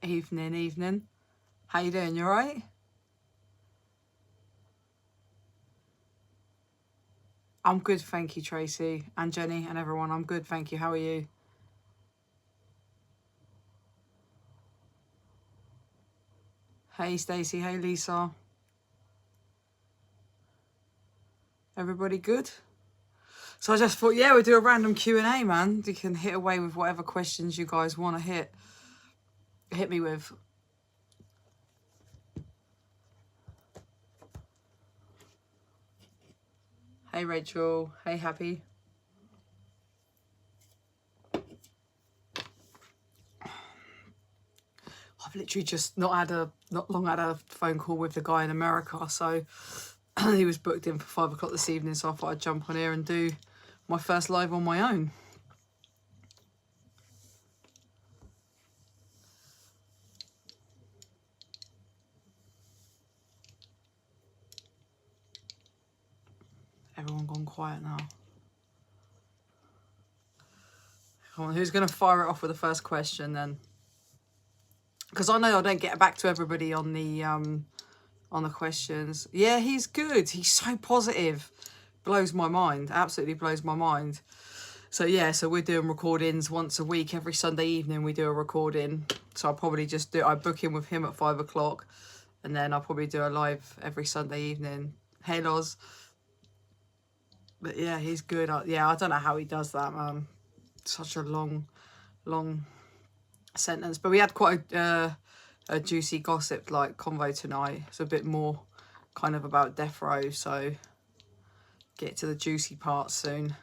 Evening. How you doing? You alright? I'm good, thank you, Tracy and Jenny and everyone. I'm good, thank you. How are you? Hey, Stacey. Hey, Lisa. Everybody good? So I just thought, yeah, we'll do a random Q&A, man. You can hit away with whatever questions you guys want to hit me with. Hey, Rachel. Hey, Happy. I've literally just not long had a phone call with the guy in America, so he was booked in for 5 o'clock this evening, so I thought I'd jump on here and do my first live on my own. Everyone gone quiet now. Come on, who's going to fire it off with the first question then? Because I know I don't get back to everybody on the questions. Yeah, he's good. He's so positive. Blows my mind. Absolutely blows my mind. So yeah, so we're doing recordings once a week. Every Sunday evening we do a recording. So I'll probably just I book in with him at 5 o'clock, and then I'll probably do a live every Sunday evening. Hey, Loz. But yeah, he's good. Yeah, I don't know how he does that, man. Such a long sentence. But we had quite a juicy gossip like convo tonight. It's a bit more kind of about death row, so get to the juicy part soon.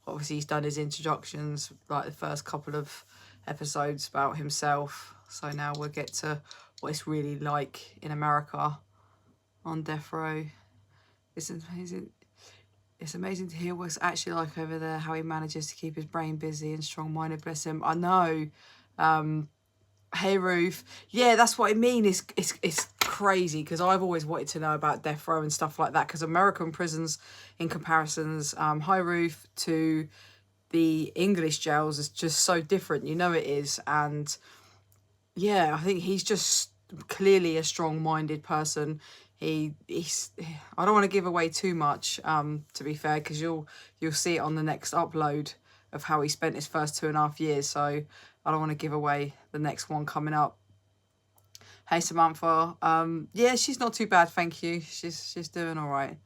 Obviously he's done his introductions, like the first couple of episodes about himself, so now we'll get to what it's really like in America on death row. It's amazing. It's amazing to hear what it's actually like over there, how he manages to keep his brain busy and strong-minded, bless him. I know. Hey, Ruth. Yeah, that's what I mean. It's crazy, because I've always wanted to know about death row and stuff like that, because American prisons, in comparisons, hi, Ruth, to the English jails is just so different. You know it is. And yeah, I think he's just clearly a strong-minded person. He's I don't want to give away too much, to be fair, because you'll see it on the next upload of how he spent his first 2.5 years, so I don't want to give away the next one coming up. Hey, Samantha. Yeah, she's not too bad, thank you. She's doing all right.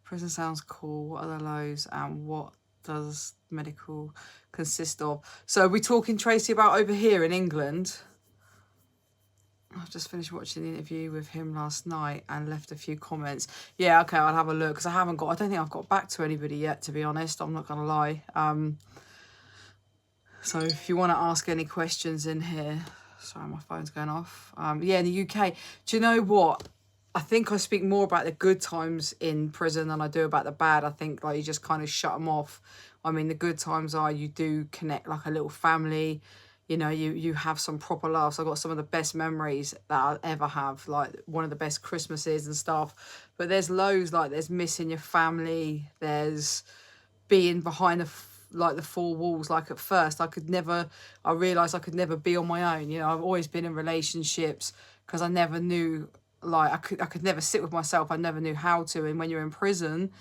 Prison sounds cool. What are the lows, and what does medical consist of? So are we talking, Tracy, about over here in England? I've just finished watching the interview with him last night and left a few comments. Yeah, okay, I'll have a look, because I don't think I've got back to anybody yet, to be honest. I'm not going to lie. So if you want to ask any questions in here. Sorry, my phone's going off. Yeah, in the UK. Do you know what? I think I speak more about the good times in prison than I do about the bad. I think like you just kind of shut them off. I mean, the good times are you do connect like a little family. You know, you have some proper laughs. I've got some of the best memories that I'll ever have, like one of the best Christmases and stuff. But there's lows, like there's missing your family. There's being behind the 4 walls. Like at first, I realised I could never be on my own. You know, I've always been in relationships because I never knew, like I could never sit with myself. I never knew how to. And when you're in prison,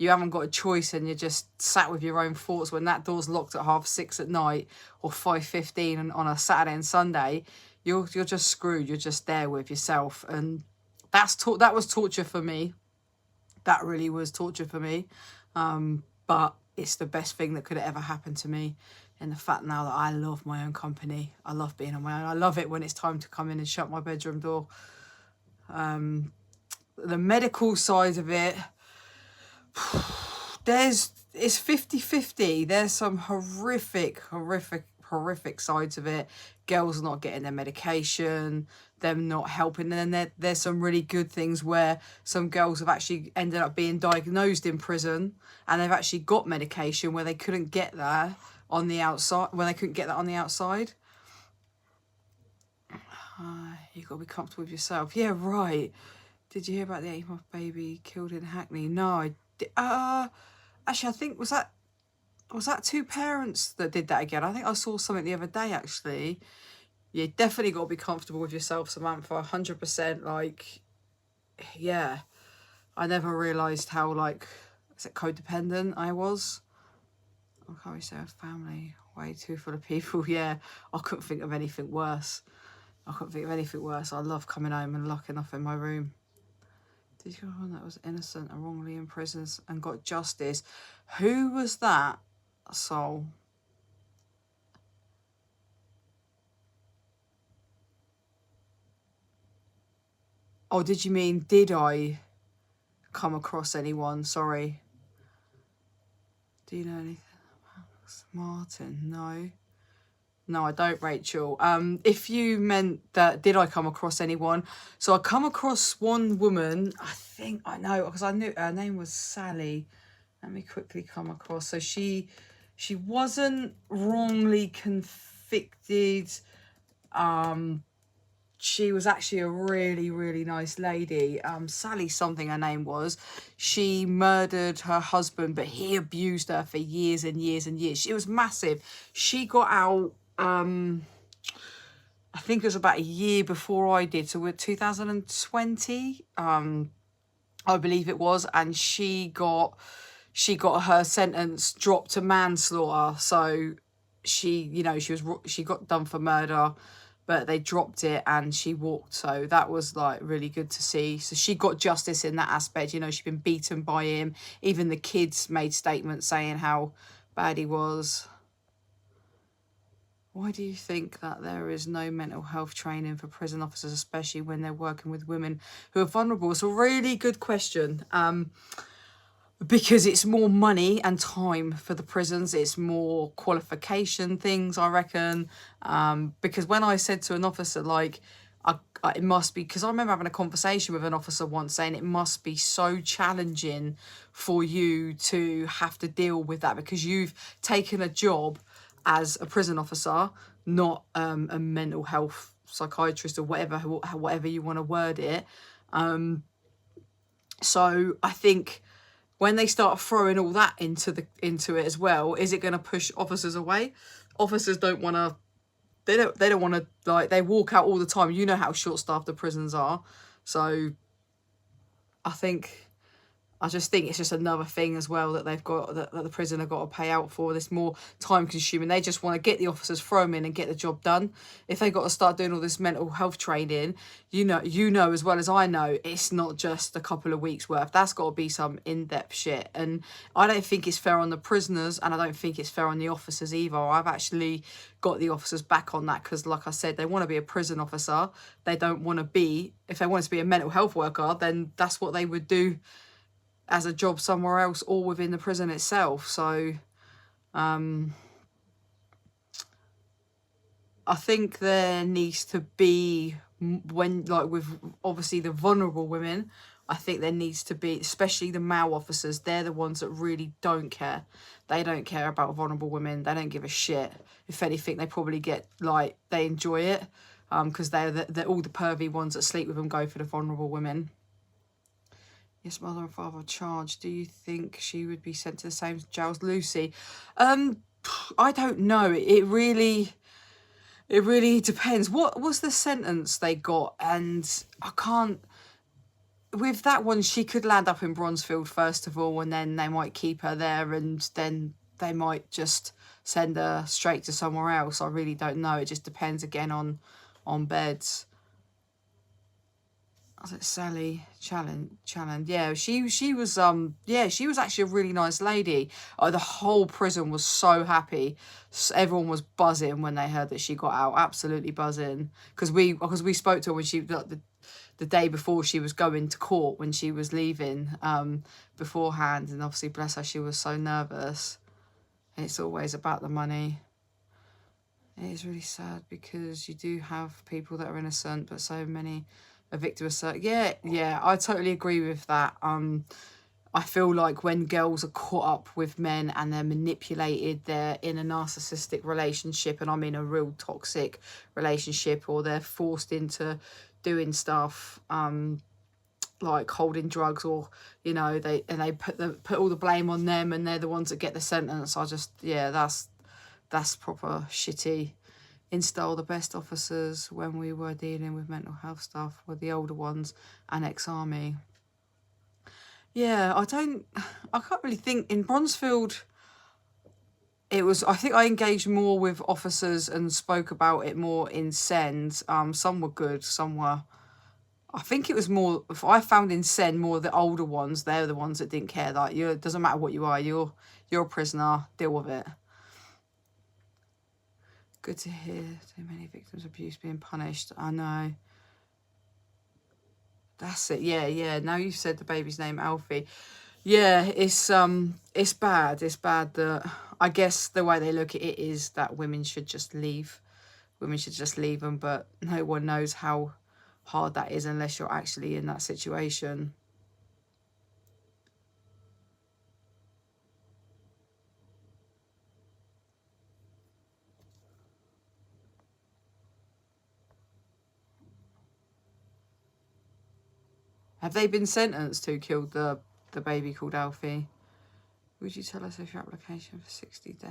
you haven't got a choice, and you're just sat with your own thoughts. When that door's locked at 6:30 at night or 5:15 on a Saturday and Sunday, you're just screwed. You're just there with yourself, and that was torture for me. That really was torture for me. But it's the best thing that could have ever happened to me, in the fact now that I love my own company. I love being on my own. I love it when it's time to come in and shut my bedroom door. The medical side of it, it's 50-50. There's some horrific sides of it. Girls not getting their medication, them not helping. And then there's some really good things where some girls have actually ended up being diagnosed in prison, and they've actually got medication where they couldn't get that on the outside. You've got to be comfortable with yourself. Yeah, right. Did you hear about the 8-month baby killed in Hackney? No, I did. Actually, I think was that 2 parents that did that again? I think I saw something the other day, actually. You definitely got to be comfortable with yourself, Samantha. 100%. Like, yeah. I never realised how, like, is it codependent I was? I can't really say a family way too full of people. Yeah, I couldn't think of anything worse. I love coming home and locking off in my room. Did you have one that was innocent and wrongly in prison and got justice? Who was that soul? Oh, did you mean, did I come across anyone? Sorry. Do you know anything about Martin? No. No, I don't, Rachel. If you meant that, did I come across anyone? So I come across one woman, I think I know, because I knew her name was Sally. Let me quickly come across. So she wasn't wrongly convicted. She was actually a really, really nice lady. Sally something her name was. She murdered her husband, but he abused her for years and years and years. It was massive. She got out, I think it was about a year before I did. So we're 2020, I believe it was. And she got her sentence dropped to manslaughter. So she got done for murder, but they dropped it and she walked. So that was like really good to see. So she got justice in that aspect. She'd been beaten by him. Even the kids made statements saying how bad he was. Why do you think that there is no mental health training for prison officers, especially when they're working with women who are vulnerable? It's a really good question. Because it's more money and time for the prisons. It's more qualification things, I reckon. Because when I said to an officer, like, it must be, because I remember having a conversation with an officer once saying it must be so challenging for you to have to deal with that because you've taken a job as a prison officer, not a mental health psychiatrist or whatever you want to word it. So I think when they start throwing all that into it as well, is it going to push officers away? Officers don't want to. They don't want to, like, they walk out all the time. You know how short-staffed the prisons are. So I just think it's just another thing as well that they've got, that the prison have got to pay out for. This more time consuming. They just want to get the officers, throw them in and get the job done. If they got to start doing all this mental health training, you know as well as I know, it's not just a couple of weeks worth. That's got to be some in-depth shit. And I don't think it's fair on the prisoners, and I don't think it's fair on the officers either. I've actually got the officers back on that because, like I said, they want to be a prison officer. They don't want to be, if they wanted to be a mental health worker, then that's what they would do as a job somewhere else or within the prison itself. So I think there needs to be, when, like, with obviously the vulnerable women, I think there needs to be, especially the male officers, they're the ones that really don't care. They don't care about vulnerable women. They don't give a shit. If anything, they probably get, like, they enjoy it because they're all the pervy ones that sleep with them go for the vulnerable women. Yes, mother and father charged. Do you think she would be sent to the same jail as Lucy? I don't know. It really depends. What was the sentence they got? And I can't. With that one, she could land up in Bronzefield first of all, and then they might keep her there, and then they might just send her straight to somewhere else. I really don't know. It just depends again on beds. Was it Sally Challen? Yeah, she was she was actually a really nice lady. The whole prison was so happy. Everyone was buzzing when they heard that she got out. Absolutely buzzing because we spoke to her when she, the day before she was going to court, when she was leaving beforehand, and obviously bless her, she was so nervous. It's always about the money. It is really sad because you do have people that are innocent, but so many a victim of certain. Yeah, I totally agree with that. I feel like when girls are caught up with men and they're manipulated, they're in a narcissistic relationship, and I mean a real toxic relationship, or they're forced into doing stuff like holding drugs, or they put all the blame on them, and they're the ones that get the sentence. That's proper shitty. in style, the best officers when we were dealing with mental health stuff were the older ones and ex-army. Yeah, I can't really think. In Bronzefield, it was, I think I engaged more with officers and spoke about it more in Send. Some were good, some were, I think it was more, if I found in Send more the older ones, they're the ones that didn't care. Like, it doesn't matter what you are, you're a prisoner, deal with it. Good to hear so many victims of abuse being punished. I know. That's it. Yeah. Now you've said the baby's name, Alfie. Yeah, it's bad. It's bad that, I guess the way they look at it is that women should just leave. Women should just leave them, but no one knows how hard that is unless you're actually in that situation. Have they been sentenced who killed the baby called Alfie? Would you tell us if your application for 60 days?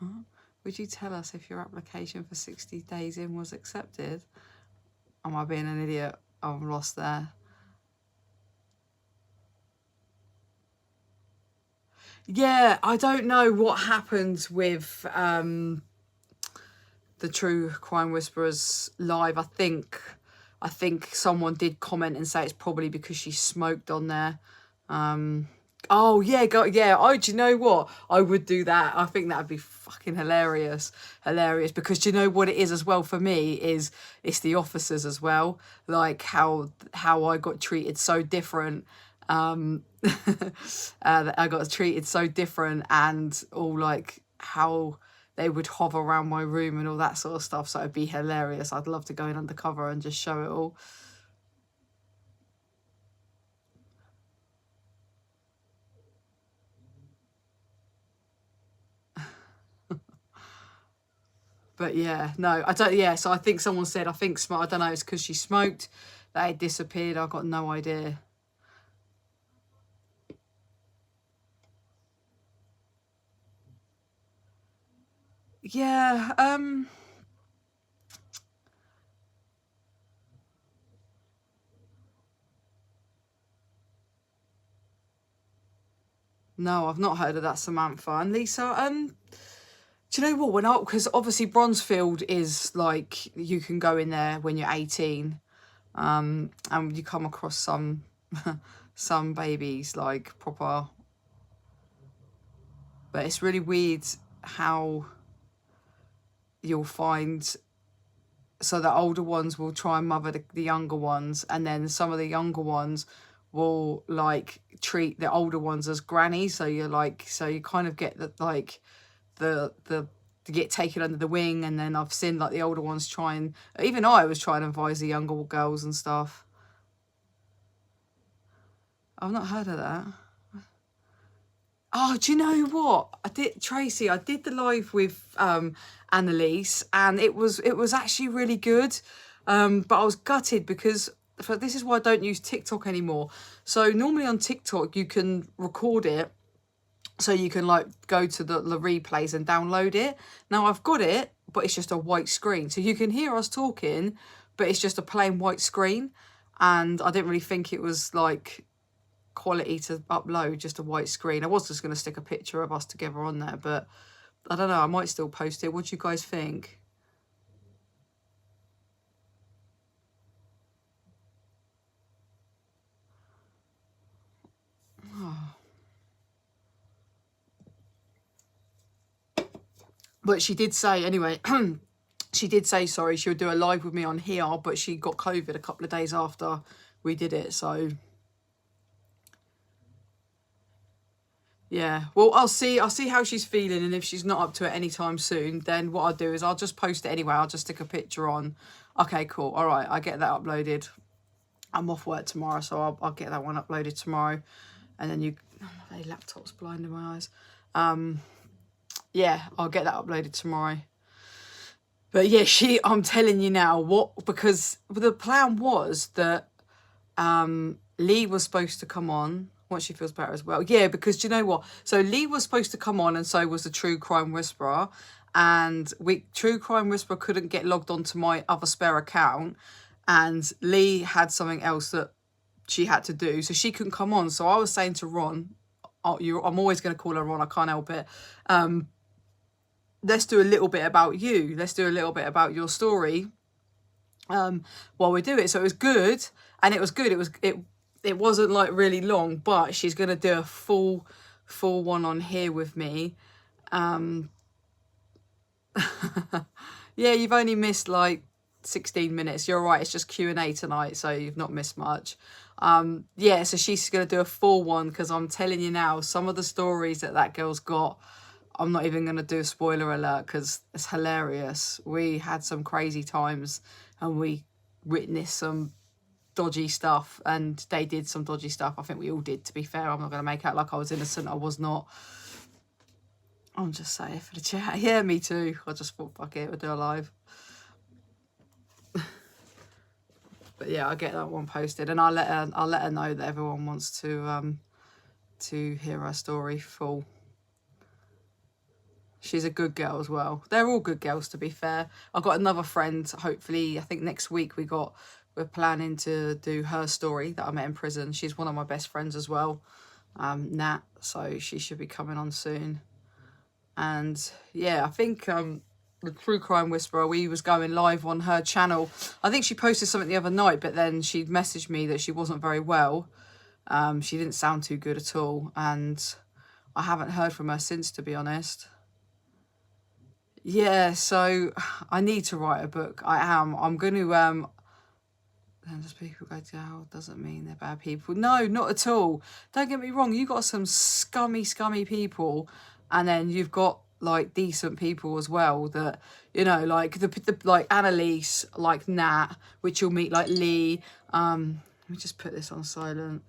Huh? Would you tell us if your application for 60 days in was accepted? Am I being an idiot? I'm lost there. Yeah, I don't know what happened with the True Crime Whisperers live. I think someone did comment and say it's probably because she smoked on there. Oh yeah, yeah. Oh, do you know what? I would do that. I think that'd be fucking hilarious, Because do you know what it is as well for me is it's the officers as well. Like how I got treated so different. I got treated so different, and all like how they would hover around my room and all that sort of stuff. So it'd be hilarious. I'd love to go in undercover and just show it all. But yeah, no, I don't. Yeah, so I think someone said, I don't know, it's because she smoked that it disappeared. I got no idea. Yeah, no, I've not heard of that, Samantha. And Lisa, do you know what? Because obviously Bronzefield is like, you can go in there when you're 18, and you come across some some babies, like proper. But it's really weird how you'll find, so the older ones will try and mother the younger ones, and then some of the younger ones will like treat the older ones as grannies. So you kind of get that, like the to get taken under the wing. And then I've seen like the older ones try, and even I was trying to advise the younger girls and stuff. I've not heard of that. Oh, do you know what? I did the live with Annalise, and it was actually really good. But I was gutted because this is why I don't use TikTok anymore. So normally on TikTok you can record it, so you can like go to the replays and download it. Now I've got it, but it's just a white screen, so you can hear us talking, but it's just a plain white screen. And I didn't really think it was like quality to upload just a white screen. I was just going to stick a picture of us together on there, but I don't know, I might still post it. What do you guys think? But she did say anyway, she did say, sorry, she would do a live with me on here, but she got COVID a couple of days after we did it. So yeah, well, I'll see how she's feeling, and if she's not up to it anytime soon, then what I'll do is I'll just post it anyway. I'll just stick a picture on. Okay, cool. All right, I get that uploaded. I'm off work tomorrow, so I'll get that one uploaded tomorrow. And then my laptop's blinding my eyes. Yeah, I'll get that uploaded tomorrow. But yeah, I'm telling you now, because the plan was that Lee was supposed to come on once she feels better as well. Yeah, because do you know what? So Lee was supposed to come on, and so was the True Crime Whisperer. and True Crime Whisperer couldn't get logged onto my other spare account, and Lee had something else that she had to do, so she couldn't come on. So I was saying to Ron, I'm always going to call her Ron, I can't help it, let's do a little bit about you, let's do a little bit about your story while we do it. So it was good, and it was good. It wasn't like really long, but she's gonna do a full one on here with me. Yeah, you've only missed like 16 minutes. You're right, it's just Q&A tonight, so you've not missed much. Yeah, so she's gonna do a full one, because I'm telling you now, some of the stories that girl's got, I'm not even gonna do a spoiler alert because it's hilarious. We had some crazy times, and we witnessed some dodgy stuff, and they did some dodgy stuff. I think we all did, to be fair. I'm not going to make out like I was innocent. I was not. I'm just saying for the chat. Yeah, me too. I just thought, fuck it, we'll do a live. But yeah, I'll get that one posted, and I'll let her know that everyone wants to hear her story full. She's a good girl as well. They're all good girls, to be fair. I've got another friend, hopefully, I think next week we're planning to do her story that I met in prison. She's one of my best friends as well, Nat, so she should be coming on soon. And yeah, I think the True Crime Whisperer, we was going live on her channel. I think she posted something the other night, but then she'd messaged me that she wasn't very well. She didn't sound too good at all, and I haven't heard from her since, to be honest. Yeah, so I need to write a book. I'm going to, just people go to hell doesn't mean they're bad people. No, not at all. Don't get me wrong. You got some scummy people, and then you've got like decent people as well that, you know, like the like Annalise, like Nat, which you'll meet, like Lee. Let me just put this on silent.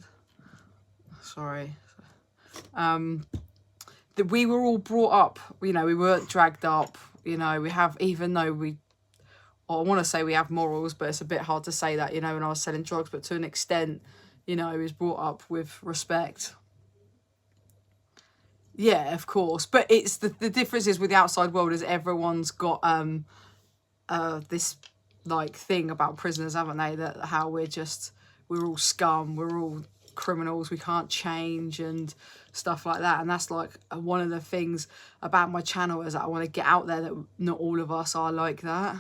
Sorry. That we were all brought up, you know, we weren't dragged up, you know, we have, even though I want to say we have morals, but it's a bit hard to say that, you know, when I was selling drugs, but to an extent, you know, he was brought up with respect. Yeah, of course, but it's the difference is with the outside world is everyone's got this like thing about prisoners, haven't they, that how we're all scum, we're all criminals, we can't change and stuff like that. And that's like one of the things about my channel, is that I want to get out there that not all of us are like that.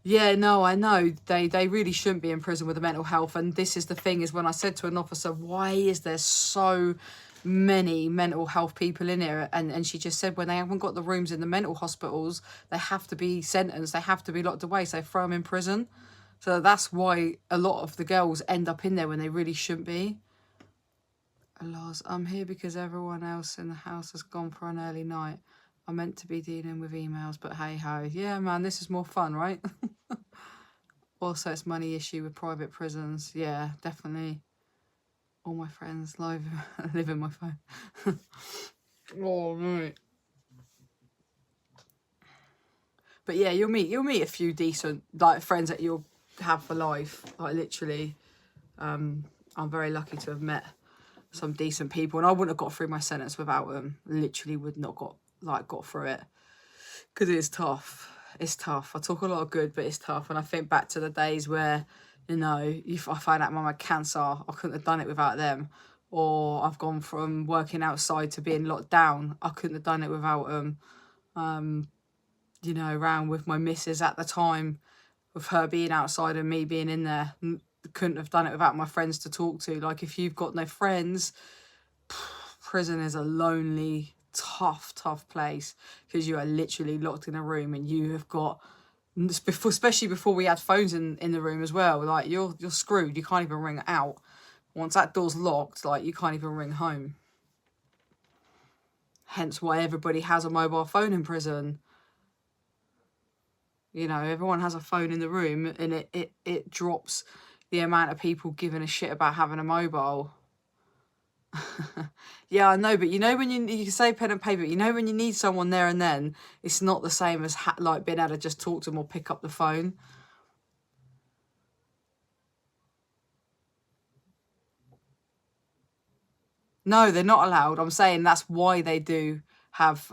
Yeah, no, I know they really shouldn't be in prison with the mental health. And this is the thing, is when I said to an officer, why is there so many mental health people in here, and she just said, when they haven't got the rooms in the mental hospitals, they have to be sentenced, they have to be locked away, so they throw them in prison. So that's why a lot of the girls end up in there when they really shouldn't be. Lars, I'm here because everyone else in the house has gone for an early night. I'm meant to be dealing with emails, but hey ho. Yeah, man, this is more fun, right? Also, it's money issue with private prisons. Yeah, definitely. All my friends live in my phone. Oh, right. But yeah, you'll meet a few decent like friends that you'll have for life. Like literally, I'm very lucky to have met some decent people, and I wouldn't have got through my sentence without them. Literally would not got through it, because it's tough. It's tough. I talk a lot of good, but it's tough. And I think back to the days where, you know, if I found out Mum had cancer, I couldn't have done it without them. Or I've gone from working outside to being locked down. I couldn't have done it without them. You know, around with my missus at the time, with her being outside and me being in there. Couldn't have done it without my friends to talk to. Like, if you've got no friends, prison is a lonely, tough place, because you are literally locked in a room, and you have got, especially before we had phones in the room as well, like you're screwed. You can't even ring out. Once that door's locked, like you can't even ring home. Hence why everybody has a mobile phone in prison. You know, everyone has a phone in the room, and it drops the amount of people giving a shit about having a mobile. Yeah, I know, but you know, when you can say pen and paper, you know, when you need someone there and then, it's not the same as like being able to just talk to them or pick up the phone. No, they're not allowed. I'm saying that's why they do have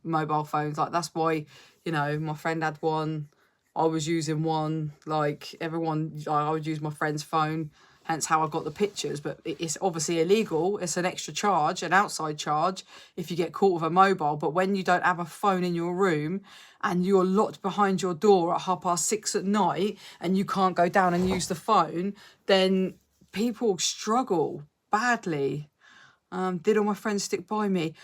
mobile phones. Like, that's why, you know, my friend had one, I was using one, like everyone, I would use my friend's phone, hence how I got the pictures. But it's obviously illegal. It's an extra charge, an outside charge, if you get caught with a mobile. But when you don't have a phone in your room and you're locked behind your door at 6:30 at night and you can't go down and use the phone, then people struggle badly. Did all my friends stick by me?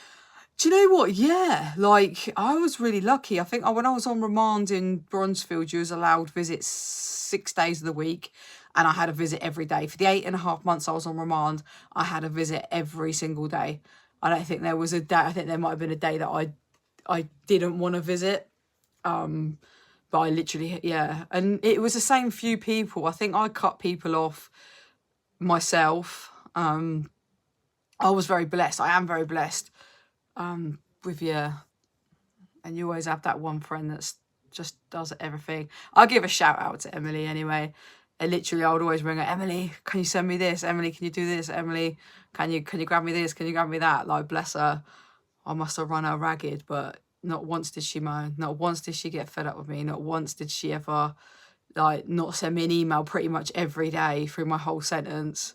Do you know what? Yeah, like, I was really lucky. I think when I was on remand in Bronzefield, you was allowed visits 6 days of the week, and I had a visit every day. For the 8.5 months I was on remand, I had a visit every single day. I don't think there was a day, I think there might have been a day that I didn't want to visit. But I literally, yeah. And it was the same few people. I think I cut people off myself. I was very blessed. I am very blessed. With and you always have that one friend that's just does everything. I'll give a shout out to Emily anyway. And literally, I would always ring her, Emily, can you send me this? Emily, can you do this? Emily, can you grab me this? Can you grab me that? Like, bless her. I must have run her ragged, but not once did she moan. Not once did she get fed up with me. Not once did she ever, like, not send me an email pretty much every day through my whole sentence.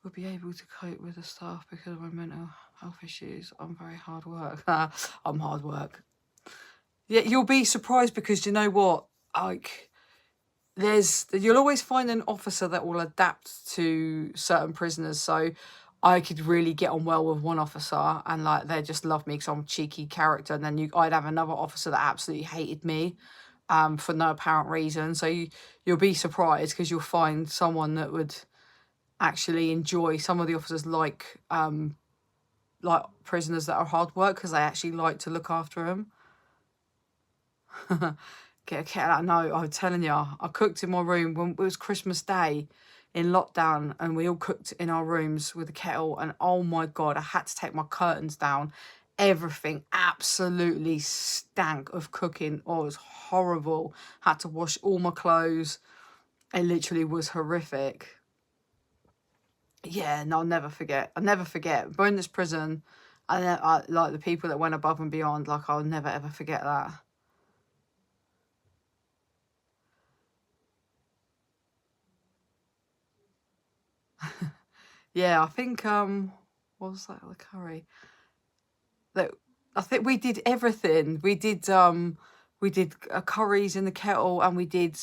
Will be able to cope with the staff because of my mental health issues. I'm very hard work. I'm hard work. Yeah, you'll be surprised because you know what? Like, you'll always find an officer that will adapt to certain prisoners. So I could really get on well with one officer and like they just love me because I'm a cheeky character. And then I'd have another officer that absolutely hated me for no apparent reason. So you'll be surprised because you'll find someone that would actually enjoy. Some of the officers like prisoners that are hard work because they actually like to look after them. Get a kettle out. No, I'm telling you, I cooked in my room when it was Christmas Day in lockdown, and we all cooked in our rooms with a kettle. And oh my god, I had to take my curtains down. Everything absolutely stank of cooking. Oh, it was horrible. Had to wash all my clothes. It literally was horrific. Yeah, no, I'll never forget. I'll never forget. Bonus prison, I like the people that went above and beyond. Like, I'll never ever forget that. Yeah, I think what was that, the curry? That I think we did everything. We did curries in the kettle, and we did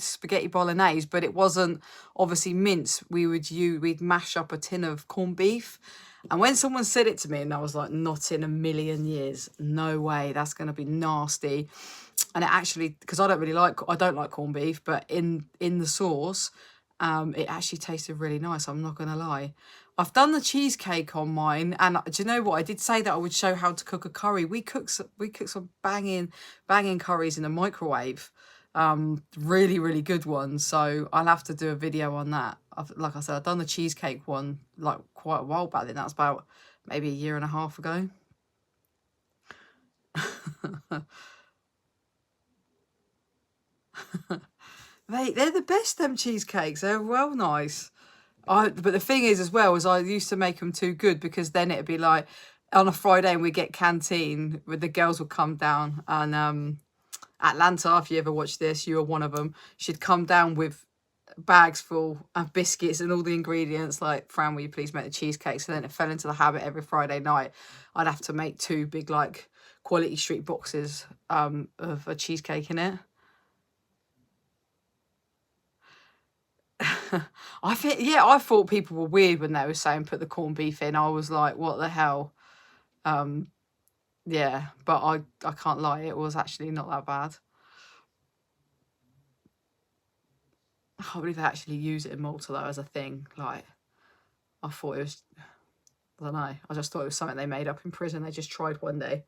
spaghetti bolognese, but it wasn't obviously mince. We'd mash up a tin of corned beef. And when someone said it to me, and I was like, not in a million years, no way, that's going to be nasty. And it actually, because I don't like corned beef, but in the sauce, it actually tasted really nice. I'm not going to lie. I've done the cheesecake on mine, and do you know what? I did say that I would show how to cook a curry. We cook some banging curries in the microwave, really really good ones. So I'll have to do a video on that. Like I said, I've done the cheesecake one like quite a while back. Then that's about maybe a year and a half ago. They're the best, them cheesecakes. They're well nice. But the thing is as well, is I used to make them too good, because then it'd be like on a Friday and we get canteen, where the girls would come down, and Atlanta, if you ever watch this, you were one of them. She'd come down with bags full of biscuits and all the ingredients, like, Fran, will you please make the cheesecake? So then it fell into the habit every Friday night I'd have to make 2 big, like, Quality Street boxes of a cheesecake in it. I thought people were weird when they were saying put the corned beef in. I was like, what the hell? Yeah, but I can't lie, it was actually not that bad. I can't believe they actually use it in Malta though as a thing. Like, I thought it was, I don't know, I just thought it was something they made up in prison. They just tried one day.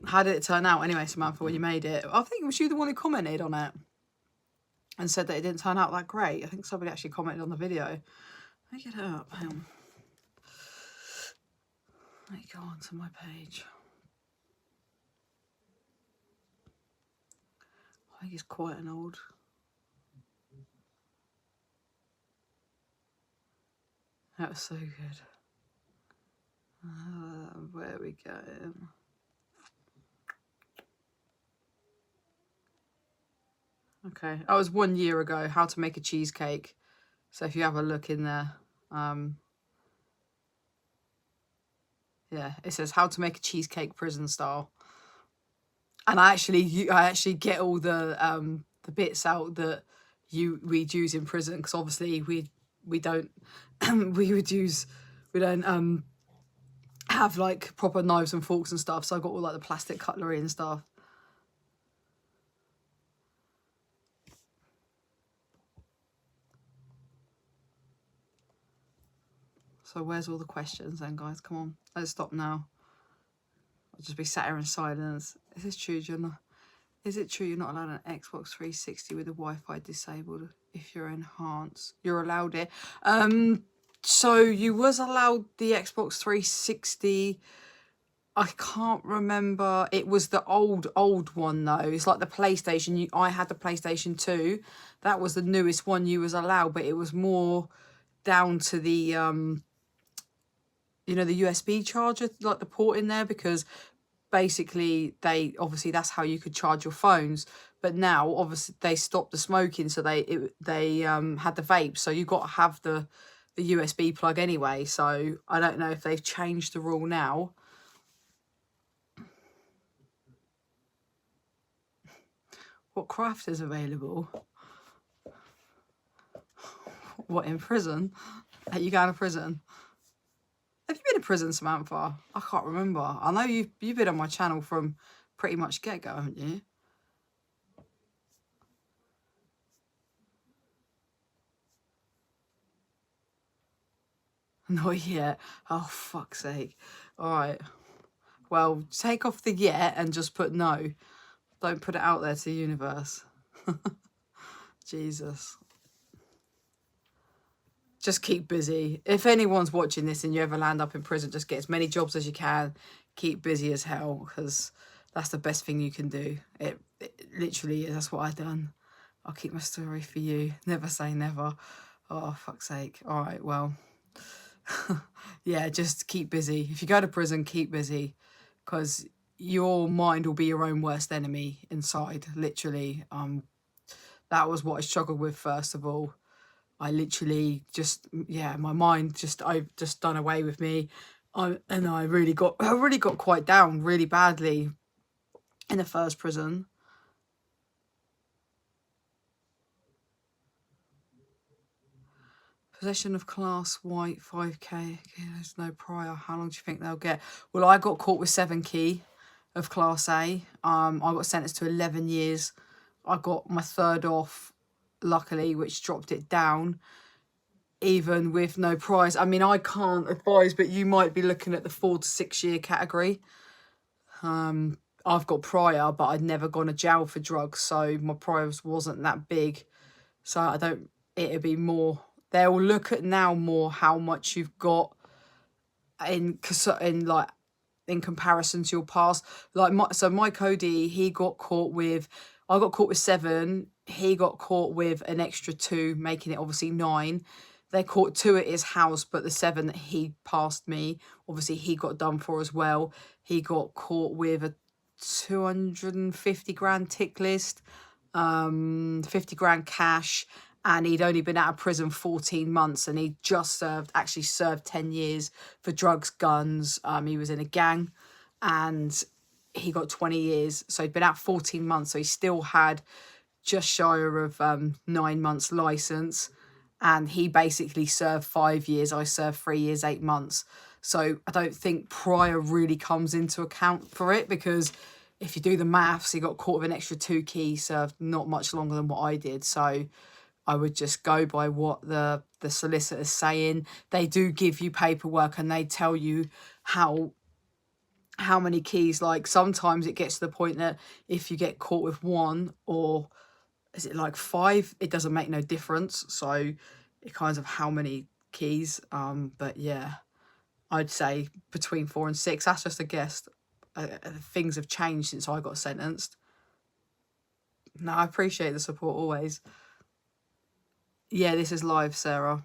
How did it turn out anyway, Samantha, when you made it? I think it was you the one who commented on it and said that it didn't turn out that great. I think somebody actually commented on the video. Let me get it up. Hang on. Let me go on to my page. I think it's quite an old. That was so good. Where we go? Okay, that was 1 year ago. How to make a cheesecake. So if you have a look in there, yeah, it says how to make a cheesecake prison style. And I actually get all the bits out that we'd use in prison, because obviously we don't we don't have like proper knives and forks and stuff. So I got all like the plastic cutlery and stuff. So where's all the questions then, guys? Come on, let's stop now. I'll just be sat here in silence. Is this true? Is it true you're not allowed an Xbox 360 with the Wi-Fi disabled if you're enhanced? You're allowed it. So you was allowed the Xbox 360. I can't remember. It was the old one though. It's like the PlayStation. I had the PlayStation 2. That was the newest one you was allowed, but it was more down to the you know, the USB charger, like the port in there, because basically obviously that's how you could charge your phones. But now obviously they stopped the smoking, so they had the vape, so you got to have the USB plug anyway. So I don't know if they've changed the rule now. What craft is available? What, in prison? Are you going to prison? Have you been in prison, Samantha? I can't remember. I know you've been on my channel from pretty much get-go, haven't you? Not yet. Oh, fuck's sake. All right. Well, take off the yet and just put no. Don't put it out there to the universe. Jesus. Just keep busy. If anyone's watching this and you ever land up in prison, just get as many jobs as you can. Keep busy as hell, because that's the best thing you can do. It literally is. That's what I've done. I'll keep my story for you. Never say never. Oh, fuck's sake. All right, well. Yeah, just keep busy. If you go to prison, keep busy, because your mind will be your own worst enemy inside, literally. That was what I struggled with first of all. I literally just, yeah, my mind I just done away with me. I really got quite down really badly in the first prison. Possession of class white 5k. Okay, there's no prior. How long do you think they'll get? Well, I got caught with 7 key of class A. I got sentenced to 11 years. I got my third off, luckily, which dropped it down, even with no prize. I mean, I can't advise, but you might be looking at the 4 to 6 year category. I've got prior, but I'd never gone to jail for drugs, so my priors wasn't that big. So it'd be more, they'll look at now more how much you've got in comparison to your past. Like my Cody, I got caught with 7. He got caught with an extra 2, making it obviously 9. They caught 2 at his house, but the 7 that he passed me, obviously he got done for as well. He got caught with a 250 grand tick list, 50 grand cash, and he'd only been out of prison 14 months, and he just served 10 years for drugs, guns. He was in a gang, and he got 20 years. So he'd been out 14 months, so he still had just shy of 9 months license, and he basically served 5 years. I served 3 years, 8 months. So I don't think prior really comes into account for it, because if you do the maths, he got caught with an extra 2 key, served not much longer than what I did. So I would just go by what the solicitor's saying. They do give you paperwork, and they tell you how many keys. Like sometimes it gets to the point that if you get caught with 1, or is it like 5, it doesn't make no difference. So it kinds of how many keys. But yeah, I'd say between 4 and 6. That's just a guess. Things have changed since I got sentenced. No, I appreciate the support always. Yeah, this is live, Sarah.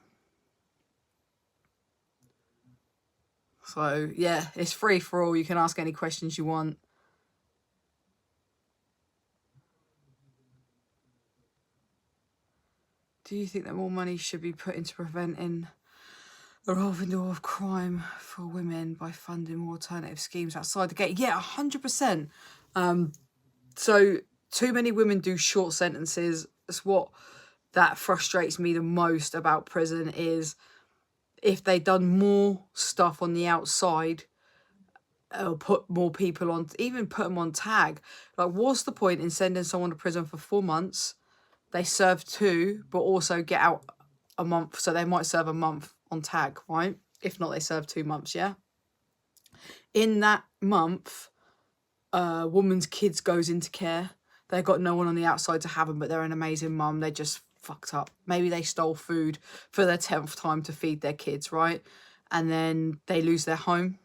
So, yeah, it's free for all. You can ask any questions you want. Do you think that more money should be put into preventing the revolving door of crime for women by funding more alternative schemes outside the gate? Yeah, 100%. So, too many women do short sentences. It's what that frustrates me the most about prison is if they done more stuff on the outside, or put more people on, even put them on tag. Like, what's the point in sending someone to prison for 4 months? They serve 2, but also get out a month. So they might serve a month on tag, right? If not, they serve 2 months, yeah? In that month, a woman's kids goes into care. They've got no one on the outside to have them, but they're an amazing mum. They just fucked up. Maybe they stole food for their 10th time to feed their kids, right? And then they lose their home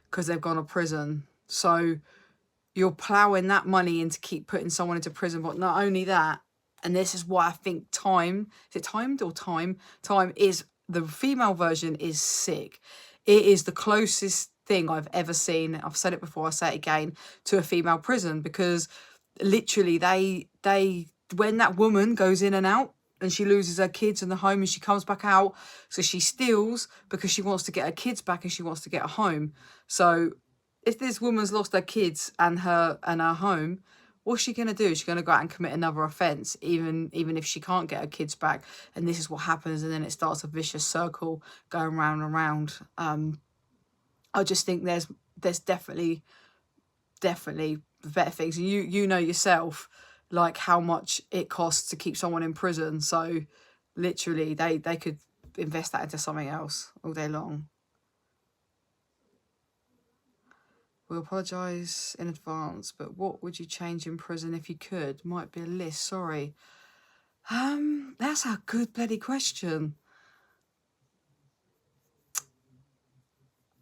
because they've gone to prison. So you're ploughing that money in to keep putting someone into prison. But not only that, and this is why I think time, is it timed or time? Time is, the female version is sick. It is the closest thing I've ever seen. I've said it before, I say it again, to a female prison, because literally they when that woman goes in and out and she loses her kids in the home and she comes back out, so she steals because she wants to get her kids back and she wants to get a home. So if this woman's lost her kids and her home, what's she going to do? She's going to go out and commit another offence, even if she can't get her kids back. And this is what happens, and then it starts a vicious circle going round and round. I just think there's definitely better things. And you know yourself, like, how much it costs to keep someone in prison. So literally they could invest that into something else all day long. We apologise in advance, but what would you change in prison if you could? Might be a list, sorry. That's a good bloody question.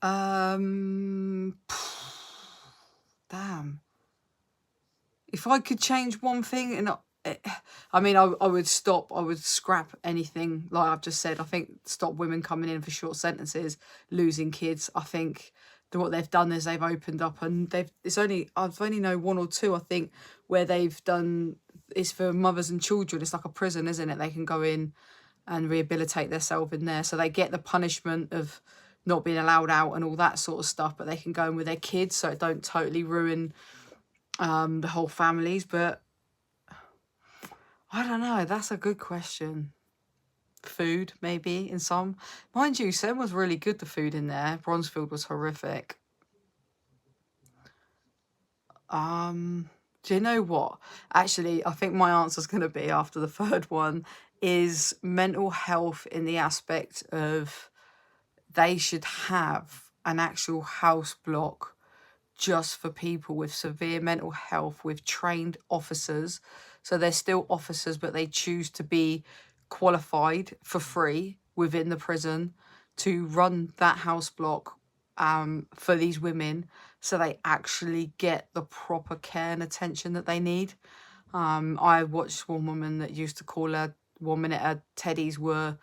Damn. If I could change one thing, and I mean, I would scrap anything like I've just said. I think stop women coming in for short sentences, losing kids. I think what they've done is they've opened up, and I've only know 1 or 2, I think, where they've done, it's for mothers and children. It's like a prison, isn't it? They can go in and rehabilitate themselves in there, so they get the punishment of not being allowed out and all that sort of stuff, but they can go in with their kids, so it don't totally ruin the whole families. But I don't know, that's a good question. Food, maybe, in some. Mind you, Sen was really good, the food in there. Bronzefield was horrific. Do you know what? Actually, I think my answer's going to be, after the third one, is mental health, in the aspect of they should have an actual house block just for people with severe mental health, with trained officers. So they're still officers, but they choose to be qualified for free within the prison to run that house block for these women, so they actually get the proper care and attention that they need. I watched one woman that used to call her, 1 minute her teddies were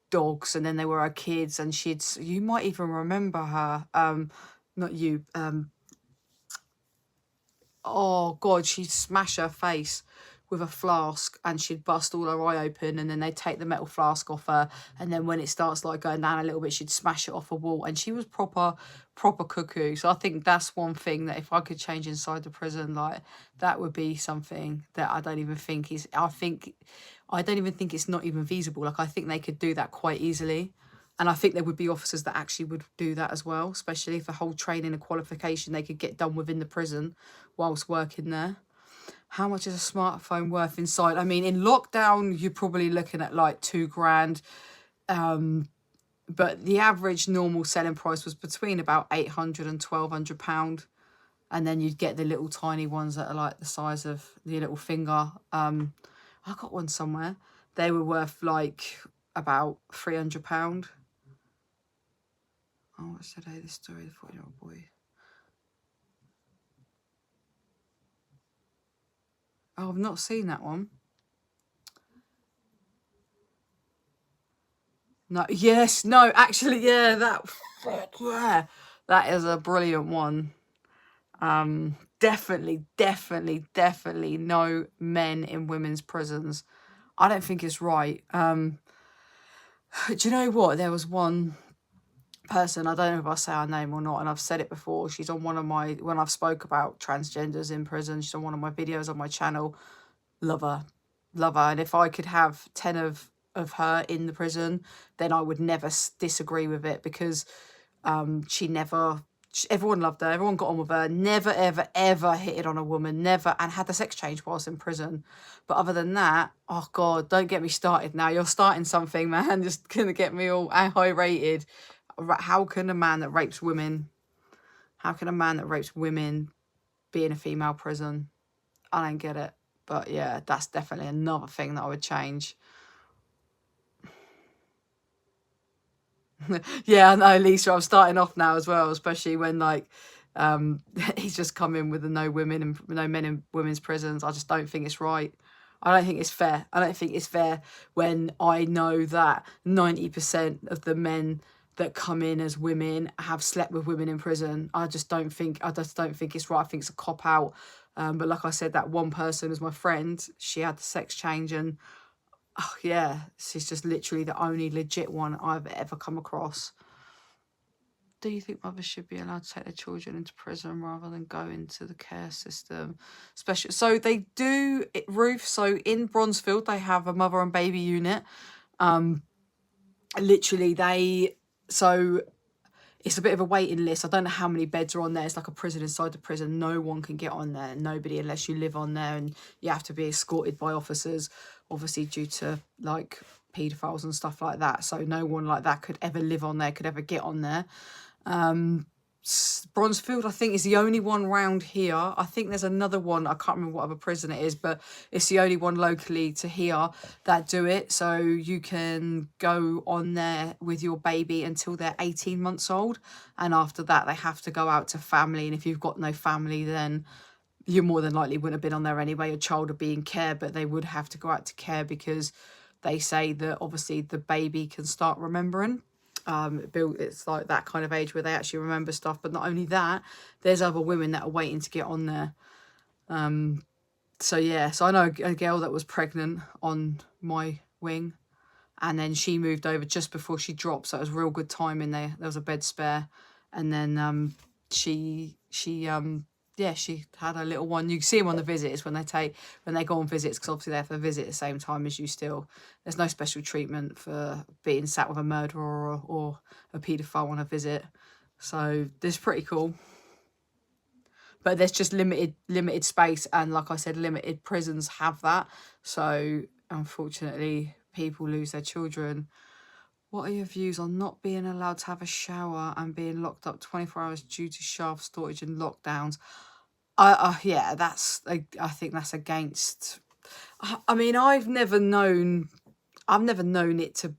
dogs and then they were her kids, and you might even remember her, not you, oh God, she'd smash her face with a flask and she'd bust all her eye open, and then they'd take the metal flask off her, and then when it starts like going down a little bit, she'd smash it off a wall, and she was proper cuckoo. So I think that's one thing that if I could change inside the prison, like, that would be something that I don't even think it's not even feasible. Like, I think they could do that quite easily. And I think there would be officers that actually would do that as well, especially if the whole training and qualification they could get done within the prison whilst working there. How much is a smartphone worth inside? I mean, in lockdown, you're probably looking at like £2,000. But the average normal selling price was between about £800 and £1,200. And then you'd get the little tiny ones that are like the size of your little finger. I got one somewhere. They were worth like about £300. Oh, what's today? The story of the 14-year-old boy. Oh, I've not seen that one. No, yes, no, actually, yeah, that is a brilliant one. Definitely no men in women's prisons. I don't think it's right. Do you know what? There was one person, I don't know if I say her name or not, and I've said it before. She's on one of my, when I've spoke about transgenders in prison, she's on one of my videos on my channel. Love her. And if I could have 10 of her in the prison, then I would never disagree with it, because she never, everyone loved her, everyone got on with her, never ever hit it on a woman, never, and had the sex change whilst in prison. But other than that, oh God, don't get me started now. You're starting something, man. Just gonna get me all high rated. How can a man that rapes women, be in a female prison? I don't get it. But yeah, that's definitely another thing that I would change. Yeah, I know, Lisa, I'm starting off now as well, especially when, like, he's just come in with the no men in women's prisons. I just don't think it's right. I don't think it's fair. I don't think it's fair when I know that 90% of the men that come in as women have slept with women in prison. I just don't think it's right. I think it's a cop out. But like I said, that one person was my friend. She had the sex change, and oh yeah, she's just literally the only legit one I've ever come across. Do you think mothers should be allowed to take their children into prison rather than go into the care system? So they do, Ruth. So in Bronzefield, they have a mother and baby unit. Literally, so it's a bit of a waiting list. I don't know how many beds are on there. It's like a prison inside the prison. No one can get on there. Nobody, unless you live on there, and you have to be escorted by officers, obviously due to like paedophiles and stuff like that. So no one like that could ever live on there, could ever get on there. Bronzefield, I think, is the only one round here. I think there's another one, I can't remember what other prison it is, but it's the only one locally to here that do it. So you can go on there with your baby until they're 18 months old, and after that they have to go out to family. And if you've got no family, then you more than likely wouldn't have been on there anyway. Your child would be in care, but they would have to go out to care, because they say that obviously the baby can start remembering. It's like that kind of age where they actually remember stuff. But not only that, there's other women that are waiting to get on there. So yeah, so I know a girl that was pregnant on my wing, and then she moved over just before she dropped, so it was real good timing. There was a bed spare, and then she had a little one. You can see them on the visits when they go on visits, because obviously they have to visit at the same time as you still. There's no special treatment for being sat with a murderer or a paedophile on a visit. So this is pretty cool. But there's just limited space, and like I said, limited prisons have that. So unfortunately, people lose their children. What are your views on not being allowed to have a shower and being locked up 24 hours due to shaft shortage and lockdowns? Yeah, I think that's against. I mean, I've never known it to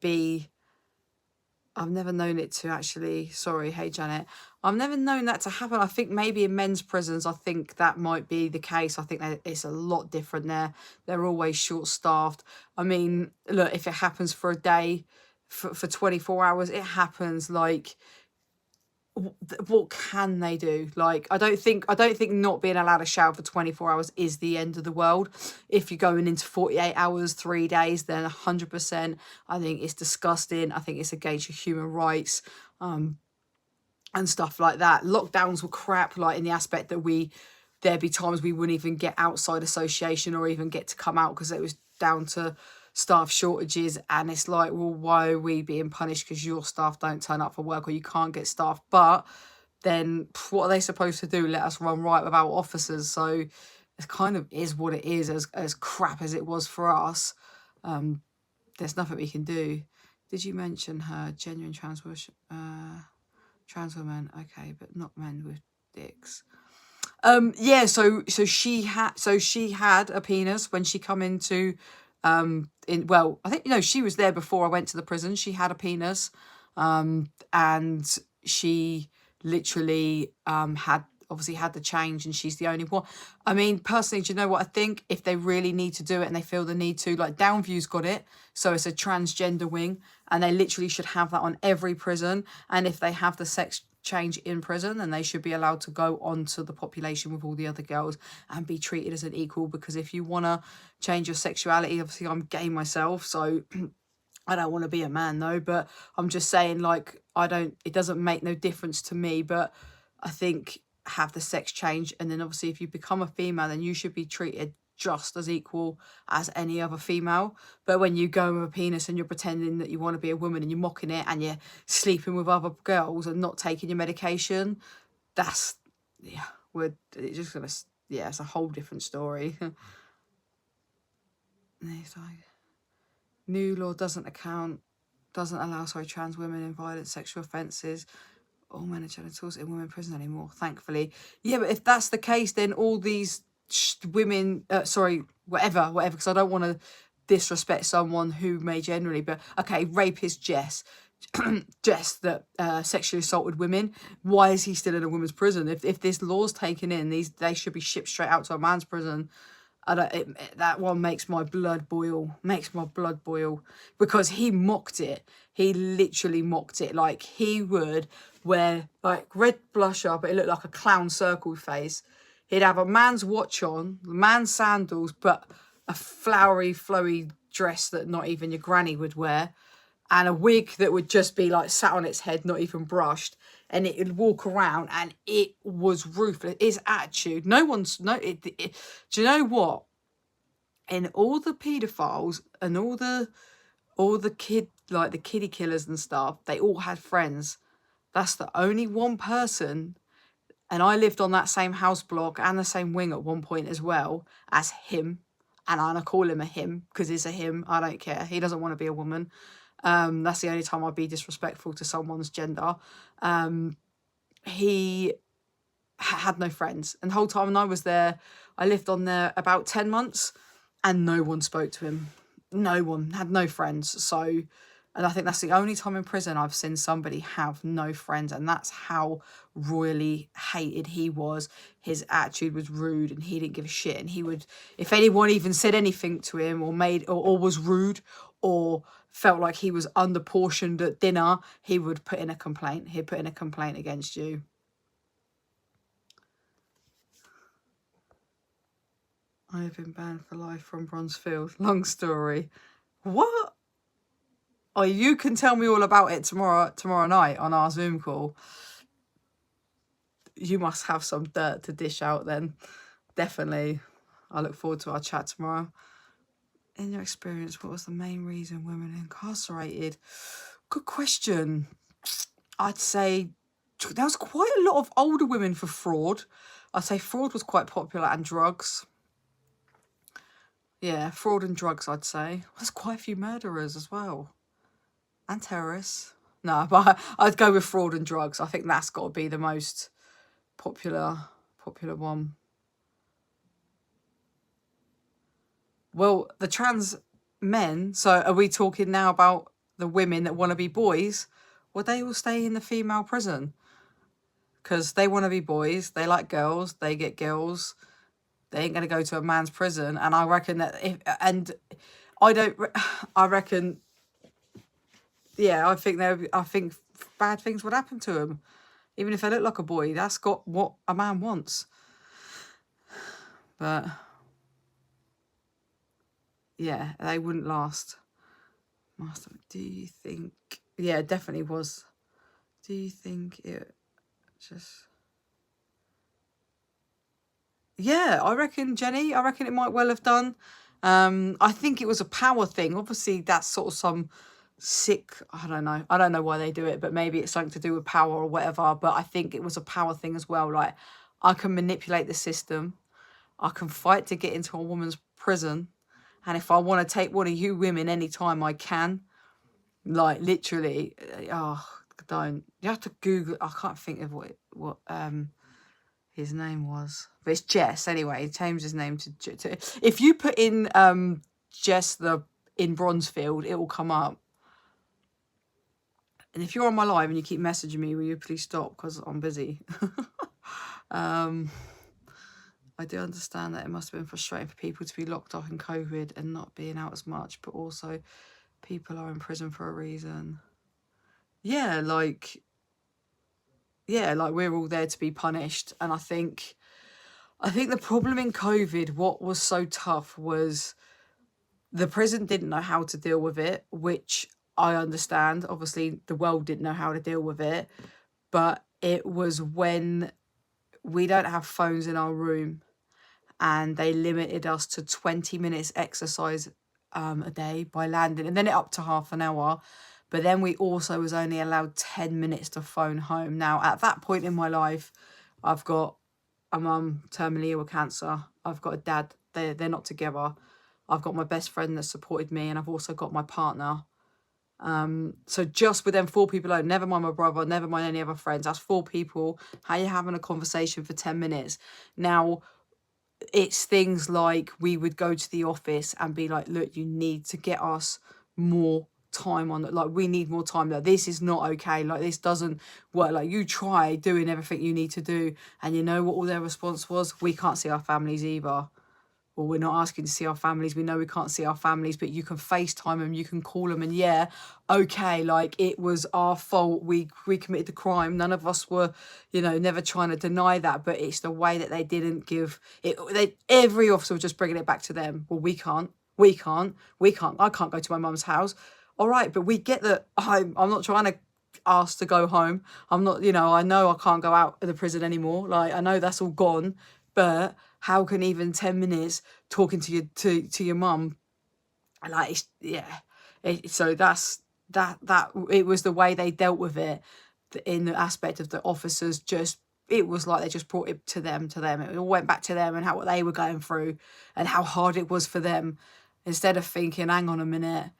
actually. Sorry, hey Janet. I've never known that to happen. I think maybe in men's prisons, I think that might be the case. I think that it's a lot different there. They're always short-staffed. I mean, look, if it happens for a day, for 24 hours, it happens. Like, what can they do? Like, I don't think not being allowed a shower for 24 hours is the end of the world. If you're going into 48 hours, 3 days, then 100%. I think it's disgusting. I think it's against your human rights, and stuff like that. Lockdowns were crap, like in the aspect that there'd be times we wouldn't even get outside association or even get to come out, because it was down to staff shortages. And it's like, well, why are we being punished because your staff don't turn up for work, or you can't get staff? But then what are they supposed to do? Let us run riot without officers? So it kind of is what it is. As crap as it was for us, there's nothing we can do. Did you mention her genuine trans women? Okay, but not men with dicks. Yeah, so she had a penis when she come into I think, she was there before I went to the prison. She had a penis, and she literally obviously had the change, and she's the only one. I mean, personally, do you know what I think? If they really need to do it and they feel the need to, like Downview's got it, so it's a transgender wing, and they literally should have that on every prison. And if they have the sex change in prison, then they should be allowed to go onto the population with all the other girls and be treated as an equal. Because if you want to change your sexuality, obviously I'm gay myself, so I don't want to be a man though, but I'm just saying, like, it doesn't make no difference to me, but I think have the sex change, and then obviously if you become a female, then you should be treated just as equal as any other female. But when you go with a penis and you're pretending that you want to be a woman and you're mocking it and you're sleeping with other girls and not taking your medication, that's, yeah, it's just gonna, yeah, it's a whole different story. And it's like, new law doesn't allow trans women in violent sexual offences. All men are genitals in women prison anymore, thankfully. Yeah, but if that's the case, then all these women, whatever, because I don't want to disrespect someone who may generally, but okay, rapist Jess that sexually assaulted women, why is he still in a women's prison? If this law's taken in, they should be shipped straight out to a man's prison. That one makes my blood boil. Because he mocked it. He literally mocked it. Like, he would wear like red blusher, but it looked like a clown circle face. He'd have a man's watch on, man's sandals, but a flowery, flowy dress that not even your granny would wear, and a wig that would just be like sat on its head, not even brushed, and it would walk around, and it was ruthless. His attitude, do you know what? In all the paedophiles and all the kiddie killers and stuff, they all had friends. That's the only one person, and I lived on that same house block and the same wing at one point as well as him, and I call him a him because it's a him. I don't care. He doesn't want to be a woman. That's the only time I'd be disrespectful to someone's gender. He had no friends, and the whole time I was there, I lived on there about 10 months, and no one spoke to him. No one, had no friends. So, and I think that's the only time in prison I've seen somebody have no friends, and that's how royally hated he was. His attitude was rude, and he didn't give a shit. And he would, if anyone even said anything to him or was rude or felt like he was underportioned at dinner, he would put in a complaint. He'd put in a complaint against you. I have been banned for life from Bronzefield. Long story. What? Oh, you can tell me all about it tomorrow night on our Zoom call. You must have some dirt to dish out then. Definitely. I look forward to our chat tomorrow. In your experience, what was the main reason women are incarcerated? Good question. I'd say there was quite a lot of older women for fraud. I'd say fraud was quite popular, and drugs. Yeah, fraud and drugs, I'd say. There's quite a few murderers as well. And terrorists. No, but I'd go with fraud and drugs. I think that's got to be the most popular one. Well, the trans men, so are we talking now about the women that want to be boys? Well, they will stay in the female prison. Because they want to be boys, they like girls, they get girls. They ain't going to go to a man's prison. And I reckon that I think bad things would happen to them. Even if they look like a boy, that's got what a man wants. But yeah, they wouldn't last. Do you think? Yeah, it definitely was. Do you think it just... Yeah, I reckon, Jenny, it might well have done. I think it was a power thing. Obviously, that's sort of some sick, I don't know why they do it, but maybe it's something to do with power or whatever. But I think it was a power thing as well. Like, I can manipulate the system. I can fight to get into a woman's prison. And if I want to take one of you women anytime, I can. Like, literally, don't. You have to Google. I can't think of what his name was. But it's Jess anyway. He changed his name to if you put in Jess in Bronzefield, it will come up. And if you're on my live and you keep messaging me, will you please stop, because I'm busy. I do understand that it must have been frustrating for people to be locked up in COVID and not being out as much, but also people are in prison for a reason. Yeah, like we're all there to be punished. And I think the problem in COVID, what was so tough was the prison didn't know how to deal with it, which I understand. Obviously, the world didn't know how to deal with it, but it was when we don't have phones in our room and they limited us to 20 minutes exercise a day by landing, and then it up to half an hour. But then we also was only allowed 10 minutes to phone home. Now, at that point in my life, I've got a mum terminally ill with cancer. I've got a dad, they're not together. I've got my best friend that supported me, and I've also got my partner. So just with them 4 people alone, never mind my brother, never mind any other friends, that's 4 people. How you having a conversation for 10 minutes? Now, it's things like we would go to the office and be like, look, you need to get us more time on it. Like, we need more time. Like, this is not okay. Like, this doesn't work. Like, you try doing everything you need to do. And you know what all their response was? We can't see our families either. Well, we're not asking to see our families. We know we can't see our families, but you can FaceTime them, you can call them, and yeah, okay, like, it was our fault. We committed the crime. None of us were, never trying to deny that, but it's the way that they didn't give it. Every officer was just bringing it back to them. Well, we can't. I can't go to my mum's house. All right, but we get that. I'm not trying to ask to go home. I'm not, I know I can't go out of the prison anymore. Like, I know that's all gone, but how can even 10 minutes talking to your mum, like, so that's that it was the way they dealt with it, in the aspect of the officers. Just, it was like they just brought it to them. It all went back to them and what they were going through and how hard it was for them, instead of thinking, hang on a minute,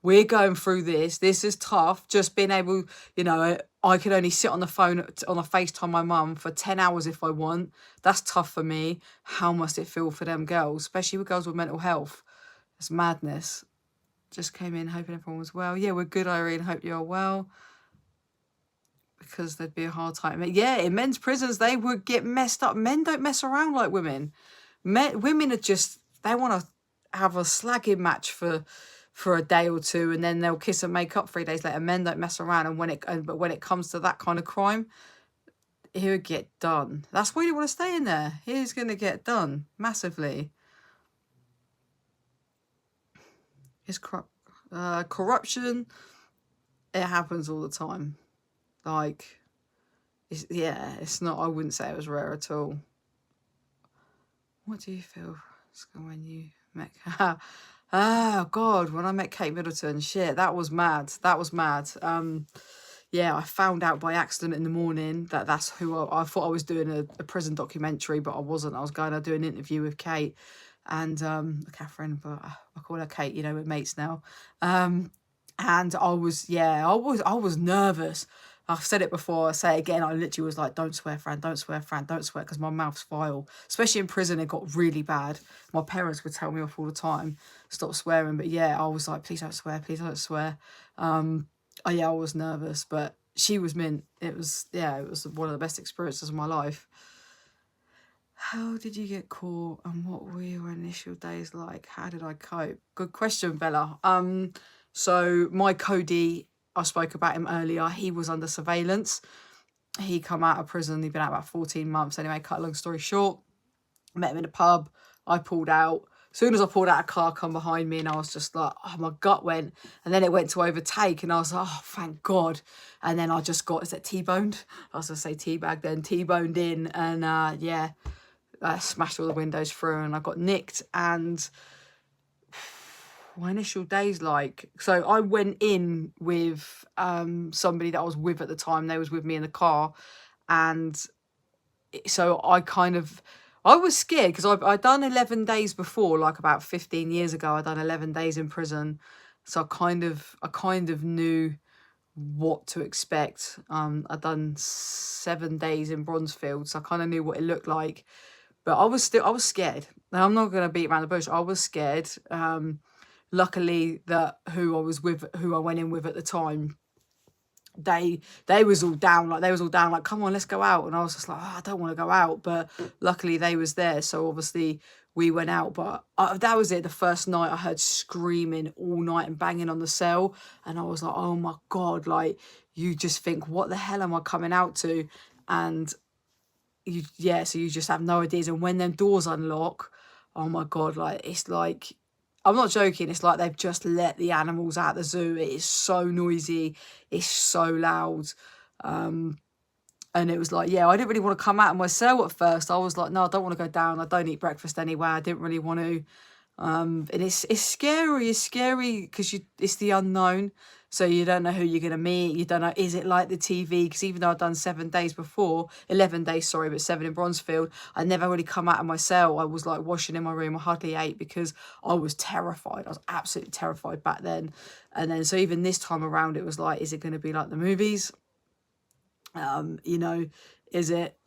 we're going through this is tough. Just being able, I can only sit on the phone, on a FaceTime my mum for 10 hours if I want. That's tough for me. How must it feel for them girls, especially with girls with mental health? It's madness. Just came in hoping everyone was well. Yeah, we're good, Irene. Hope you're well. Because there'd be a hard time. Yeah, in men's prisons, they would get messed up. Men don't mess around like women. Women are just, they want to have a slagging match for a day or 2, and then they'll kiss and make up 3 days later. Men don't mess around, but when it comes to that kind of crime, he would get done. That's why you want to stay in there. He's going to get done massively. It's corruption. It happens all the time. Like, it's not. I wouldn't say it was rare at all. What do you feel when you met? Oh God, when I met Kate Middleton, shit, that was mad. Yeah, I found out by accident in the morning that that's who I thought I was doing a prison documentary, but I wasn't. I was going to do an interview with Kate and Catherine, but I call her Kate. We're mates now. And I was nervous. I've said it before, I say it again. I literally was like, don't swear, Fran, don't swear, because my mouth's vile. Especially in prison, it got really bad. My parents would tell me off all the time, stop swearing. But yeah, I was like, please don't swear, please don't swear. I was nervous, but she was mint. It was one of the best experiences of my life. How did you get caught, and what were your initial days like? How did I cope? Good question, Bella. So my Cody, I spoke about him earlier. He was under surveillance. He come out of prison. He'd been out about 14 months. Anyway, cut a long story short, met him in a pub. I pulled out. As soon as I pulled out, a car come behind me, and I was just like, oh, my gut went. And then it went to overtake, and I was like, oh, thank God. And then I just got, is it T-boned? I was going to say teabag then, T-boned in. And I smashed all the windows through, and I got nicked. And my initial days, like, so I went in with somebody that I was with at the time. They was with me in the car, and so I was scared because I'd done 11 days before, like about 15 years ago. I'd done 11 days in prison, so I kind of knew what to expect. I'd done 7 days in Bronzefield, so I kind of knew what it looked like, but I was scared. Now, I'm not going to beat around the bush. I was scared. Luckily, that who I went in with at the time, they was all down, like, come on, let's go out. And I was just like, oh, I don't want to go out, but luckily they was there, so obviously we went out. But that was it. The first night I heard screaming all night and banging on the cell, and I was like, oh my God, like, you just think, what the hell am I coming out to? And so you just have no ideas. And when them doors unlock, oh my God, like, it's like, I'm not joking, it's like they've just let the animals out the zoo. It is so noisy, it's so loud. And it was like, yeah, I didn't really want to come out of my cell at first. I was like, no, I don't want to go down. I don't eat breakfast anyway. I didn't really want to. And it's scary. It's scary because it's the unknown. So you don't know who you're going to meet. You don't know, is it like the TV? Because even though I'd done 7 days before, 11 days, sorry, but 7 in Bronzefield, I never really come out of my cell. I was like washing in my room. I hardly ate because I was terrified. I was absolutely terrified back then. And then, so even this time around, it was like, is it going to be like the movies? You know, is it,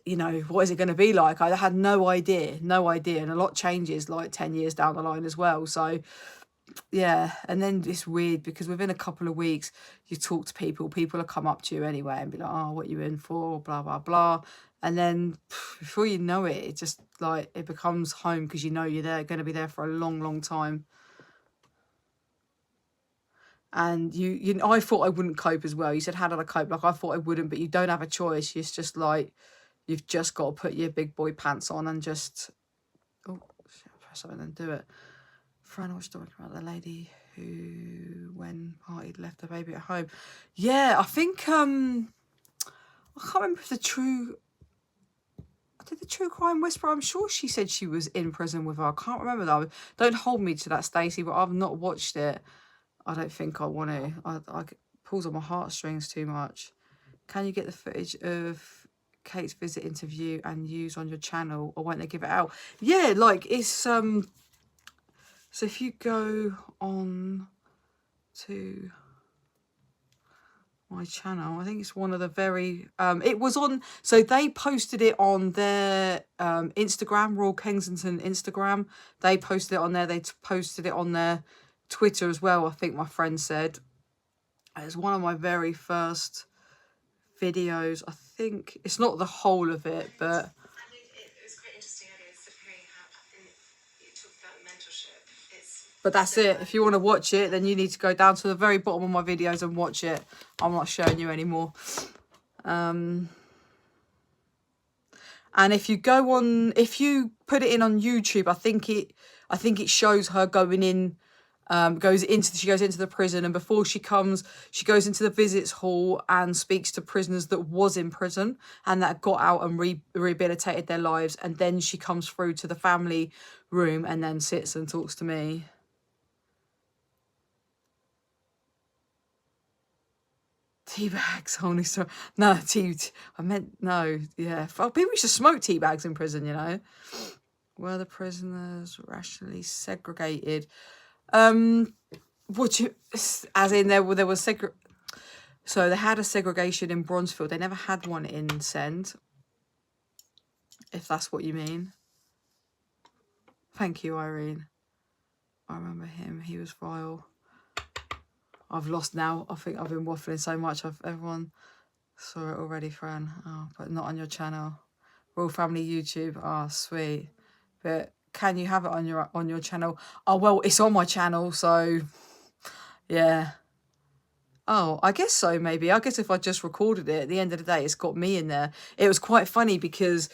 you know, what is it going to be like? I had no idea. And a lot changes like 10 years down the line as well. So yeah. And then it's weird because within a couple of weeks you talk to people will come up to you anyway and be like, oh, what you in for, blah blah blah. And then before you know it, it just like, it becomes home because you know you're going to be there for a long time. And I thought I wouldn't cope as well. You said, how did I cope? Like, I thought I wouldn't, but you don't have a choice. It's just like, you've just got to put your big boy pants on and just, oh, press something and do it. Fran was talking about the lady who, when partied, left the baby at home. Yeah, I think, I can't remember if the true crime whisperer, I'm sure she said she was in prison with her. I can't remember that. Don't hold me to that, Stacey, but I've not watched it. I don't think I want to. I pulls on my heartstrings too much. Can you get the footage of Kate's visit interview and use on your channel, or won't they give it out? Yeah, like, it's so if you go on to my channel, I think it's one of the very it was on, so they posted it on their Instagram, Royal Kensington Instagram. They posted it on there. They posted it on their Twitter as well, I think my friend said. It's one of my very first videos. I think it's not the whole of it, but it was quite interesting hearing how you talk about mentorship. But that's it. If you want to watch it, then you need to go down to the very bottom of my videos and watch it. I'm not showing you anymore. And if you go on, if you put it in on YouTube, I think it shows her going in. She goes into the prison, and before she comes, she goes into the visits hall and speaks to prisoners that was in prison and that got out and rehabilitated their lives, and then she comes through to the family room and then sits and talks to me. Tea bags, only so no tea. I meant no, yeah. People used to smoke tea bags in prison, you know. Were the prisoners racially segregated? As in there was so they had a segregation in Bronzefield. They never had one in Send, if that's what you mean. Thank you, Irene. I remember him. He was vile. I've lost now. I think I've been waffling so much. Everyone saw it already, Fran. Oh, but not on your channel. Royal Family YouTube. Oh, sweet. But can you have it on your channel? Oh, well, it's on my channel, so yeah. Oh, I guess so, maybe. I guess if I just recorded it, at the end of the day, it's got me in there. It was quite funny because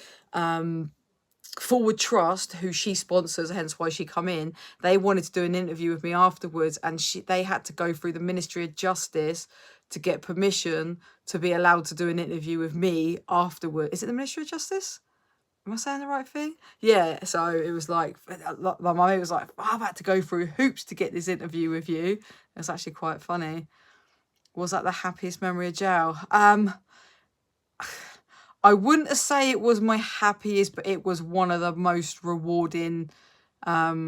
Forward Trust, who she sponsors, hence why she come in, they wanted to do an interview with me afterwards, and they had to go through the Ministry of Justice to get permission to be allowed to do an interview with me afterwards. Is it the Ministry of Justice? Am I saying the right thing? Yeah, so it was like, my mummy was like, I've had to go through hoops to get this interview with you. It's actually quite funny. Was that the happiest memory of jail? I wouldn't say it was my happiest, but it was one of the most rewarding, not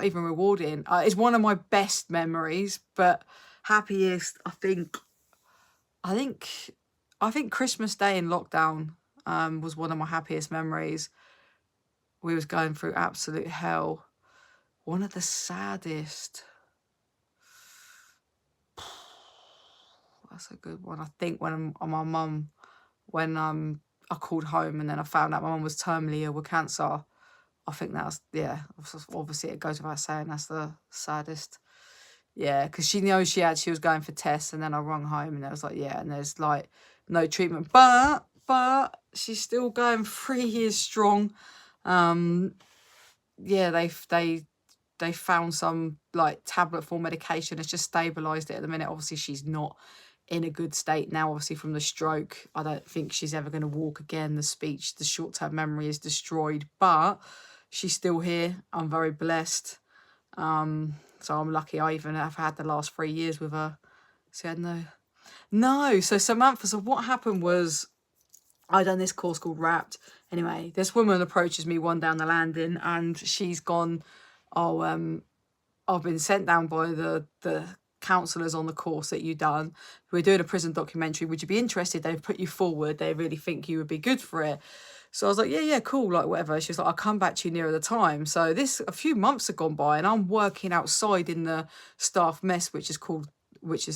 even rewarding. It's one of my best memories, but happiest, I think Christmas Day in lockdown was one of my happiest memories. We was going through absolute hell. One of the saddest. that's a good one. I think when my mum, when I called home and then I found out my mum was terminally ill with cancer. I think that's, yeah, obviously it goes without saying that's the saddest. Yeah, because she knows she was going for tests, and then I rung home and I was like, yeah, and there's like no treatment, but she's still going 3 years strong. Yeah, they found some like tablet form medication. It's just stabilized it at the minute. Obviously, she's not in a good state now, obviously from the stroke. I don't think she's ever going to walk again. The speech, the short-term memory is destroyed, but she's still here. I'm very blessed. So I'm lucky I even have had the last 3 years with her. So no. So Samantha, so what happened was I done this course called Wrapped. Anyway, this woman approaches me one down the landing and she's gone, oh, I've been sent down by the counsellors on the course that you done. We're doing a prison documentary. Would you be interested? They've put you forward. They really think you would be good for it. So I was like, yeah, cool, like whatever. She was like, I'll come back to you nearer the time. So a few months have gone by and I'm working outside in the staff mess, which is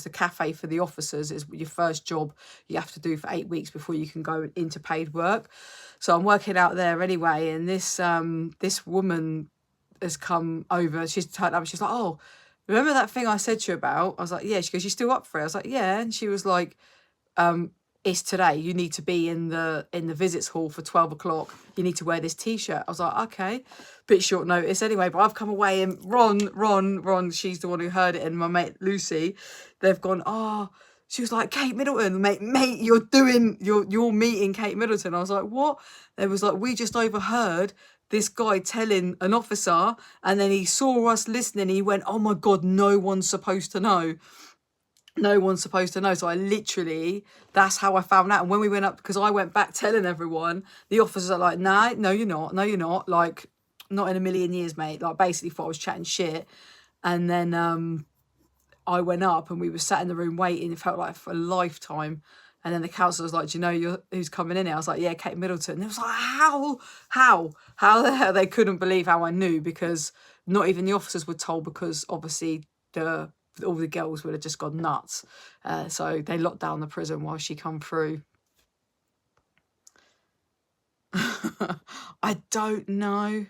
the cafe for the officers. Is your first job you have to do for 8 weeks before you can go into paid work. So I'm working out there anyway, and this woman has come over. She's turned up. She's like, oh, remember that thing I said to you about? I was like, yeah. She goes, you still up for it? I was like, yeah. And she was like, it's today. You need to be in the visits hall for 12 o'clock. You need to wear this T-shirt. I was like, okay. Bit short notice anyway, but I've come away and Ron, she's the one who heard it, and my mate Lucy, they've gone, oh, she was like, Kate Middleton, mate, you're meeting Kate Middleton. I was like, what? They was like, we just overheard this guy telling an officer, and then he saw us listening. He went, oh my God, no one's supposed to know. No one's supposed to know. So that's how I found out. And when we went up, because I went back telling everyone, the officers are like, nah, no, you're not. No, you're not. Like, not in a million years, mate. Like, basically thought I was chatting shit. And then I went up and we were sat in the room waiting. It felt like for a lifetime. And then the counsellor was like, do you know who's coming in here? I was like, yeah, Kate Middleton. And it was like, how the hell? They couldn't believe how I knew, because not even the officers were told, because obviously all the girls would have just gone nuts. So they locked down the prison while she come through. I don't know.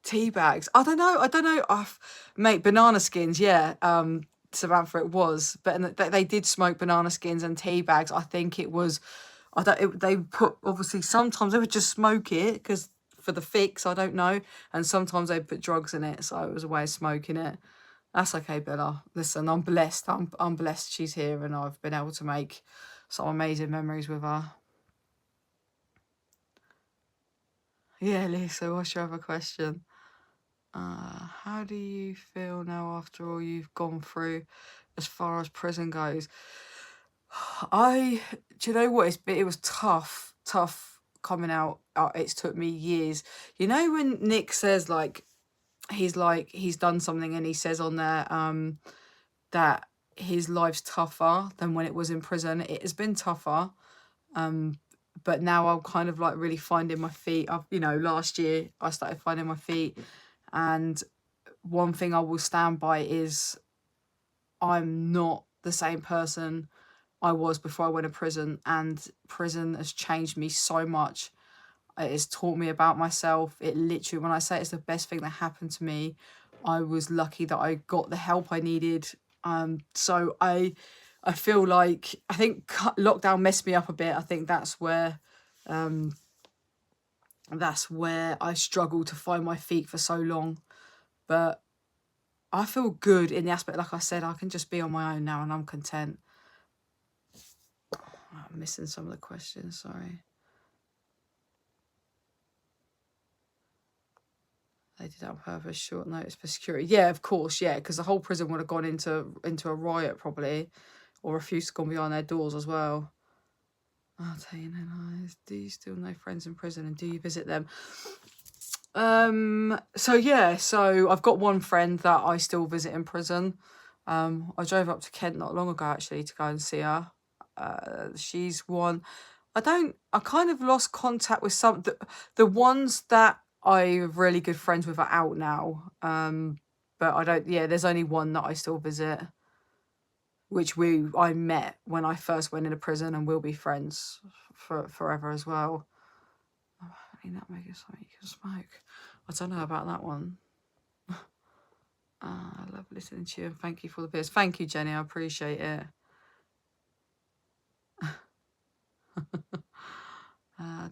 Tea bags. I don't know. Mate, banana skins. Yeah. Samantha, it was. But they did smoke banana skins and tea bags. I think it was. They put, obviously sometimes they would just smoke it because for the fix, I don't know, and sometimes they put drugs in it, so it was a way of smoking it. That's okay, Bella. Listen, I'm blessed. I'm blessed she's here, and I've been able to make some amazing memories with her. Yeah, Lisa, what's your other question? How do you feel now after all you've gone through as far as prison goes? Do you know what? It was tough coming out. It's took me years. You know when Nick says he's done something and he says on there that his life's tougher than when it was in prison. It has been tougher, but now I'm kind of like really finding my feet. Last year I started finding my feet, and one thing I will stand by is I'm not the same person I was before I went to prison, and prison has changed me so much. It has taught me about myself. It literally, when I say it's the best thing that happened to me, I was lucky that I got the help I needed. So I feel like, I think lockdown messed me up a bit. I think that's where I struggled to find my feet for so long. But I feel good in the aspect, like I said, I can just be on my own now and I'm content. I'm missing some of the questions, sorry. They did that on purpose, short notice for security. Yeah, of course, yeah, because the whole prison would have gone into a riot probably, or refused to go behind their doors as well. I'll tell you now, do you still know friends in prison and do you visit them? So I've got one friend that I still visit in prison. I drove up to Kent not long ago actually to go and see her. She's one. I kind of lost contact with the ones that I'm really good friends with are out now. but I don't, yeah, there's only one that I still visit, which I met when I first went into prison, and we'll be friends for forever as well. Oh, honey nutmeg is something you can smoke. I don't know about that one. I love listening to you, and thank you for the beers. Thank you, Jenny, I appreciate it.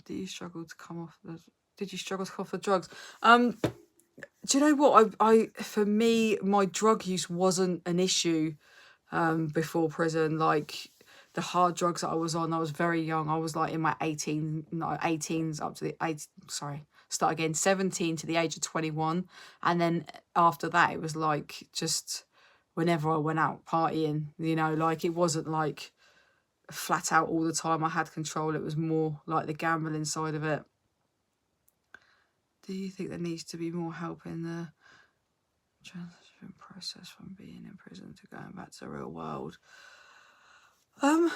Do you struggle to come off the? Did you struggle to come off the drugs? Do you know what? I for me, my drug use wasn't an issue before prison. Like the hard drugs that I was on, I was very young. I was like in my 18s up to the 17 to the age of 21. And then after that, it was like just whenever I went out partying, you know, like it wasn't like flat out all the time. I had control. It was more like the gambling side of it. Do you think there needs to be more help in the transition process from being in prison to going back to the real world? Do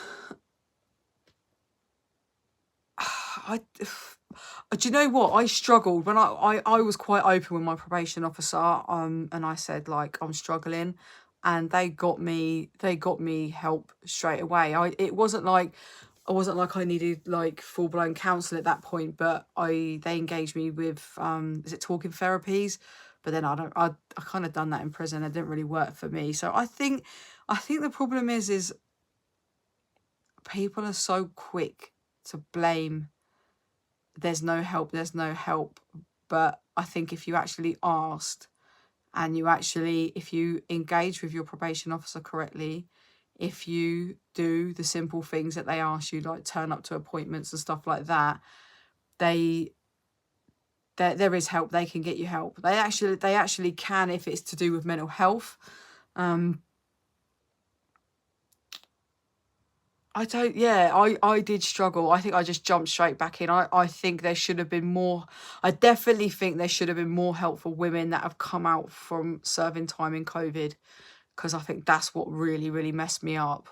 you know what? I struggled when I was quite open with my probation officer, and I said like I'm struggling, and they got me help straight away. It wasn't like I needed like full blown counsel at that point, but they engaged me with is it talking therapies? But then I kind of done that in prison. It didn't really work for me. So I think the problem is people are so quick to blame. There's no help. But I think if you actually asked, and if you engage with your probation officer correctly, if you do the simple things that they ask you, like turn up to appointments and stuff like that, there is help. They can get you help. They actually can if it's to do with mental health. I did struggle. I think I just jumped straight back in. I think there should have been more. I definitely think there should have been more help for women that have come out from serving time in COVID, because I think that's what really, really messed me up.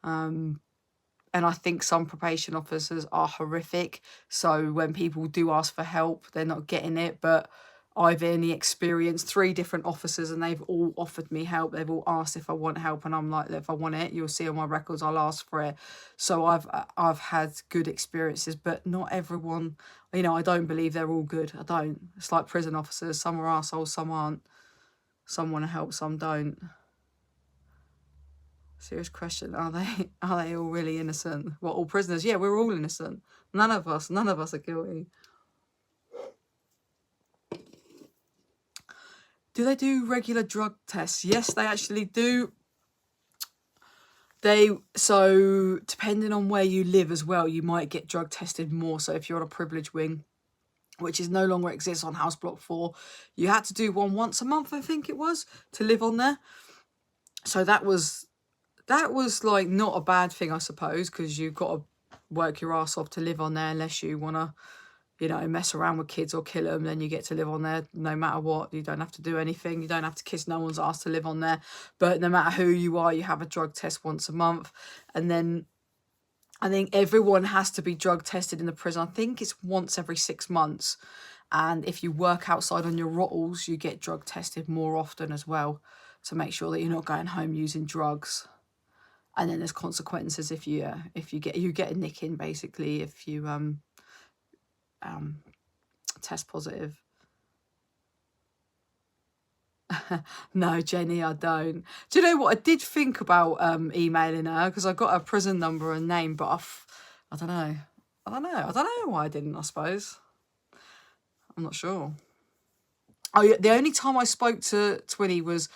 And I think some probation officers are horrific. So when people do ask for help, they're not getting it. But I've only experienced 3 different officers, and they've all offered me help. They've all asked if I want help, and I'm like, if I want it, you'll see on my records, I'll ask for it. So I've had good experiences, but not everyone. You know, I don't believe they're all good. I don't. It's like prison officers. Some are assholes, some aren't. Some want to help, some don't. Serious question: Are they all really innocent? What, all prisoners? Yeah, we're all innocent. None of us are guilty. Do they do regular drug tests? Yes, they actually do. So depending on where you live as well, you might get drug tested more. So if you're on a privilege wing, which is no longer exists on House Block 4, you had to do one once a month, I think it was, to live on there. So that was like not a bad thing, I suppose, because you've got to work your ass off to live on there, unless you want to, you know, mess around with kids or kill them. Then you get to live on there no matter what. You don't have to do anything. You don't have to kiss no one's ass to live on there. But no matter who you are, you have a drug test once a month. And then I think everyone has to be drug tested in the prison. I think it's once every 6 months. And if you work outside on your rottles, you get drug tested more often as well, to make sure that you're not going home using drugs. And then there's consequences if you get a nicking, basically, if you test positive. No, Jenny, I don't. Do you know what? I did think about emailing her, because I got her prison number and name, but I don't know. I don't know why I didn't, I suppose. I'm not sure. Oh, yeah, the only time I spoke to Twinny was,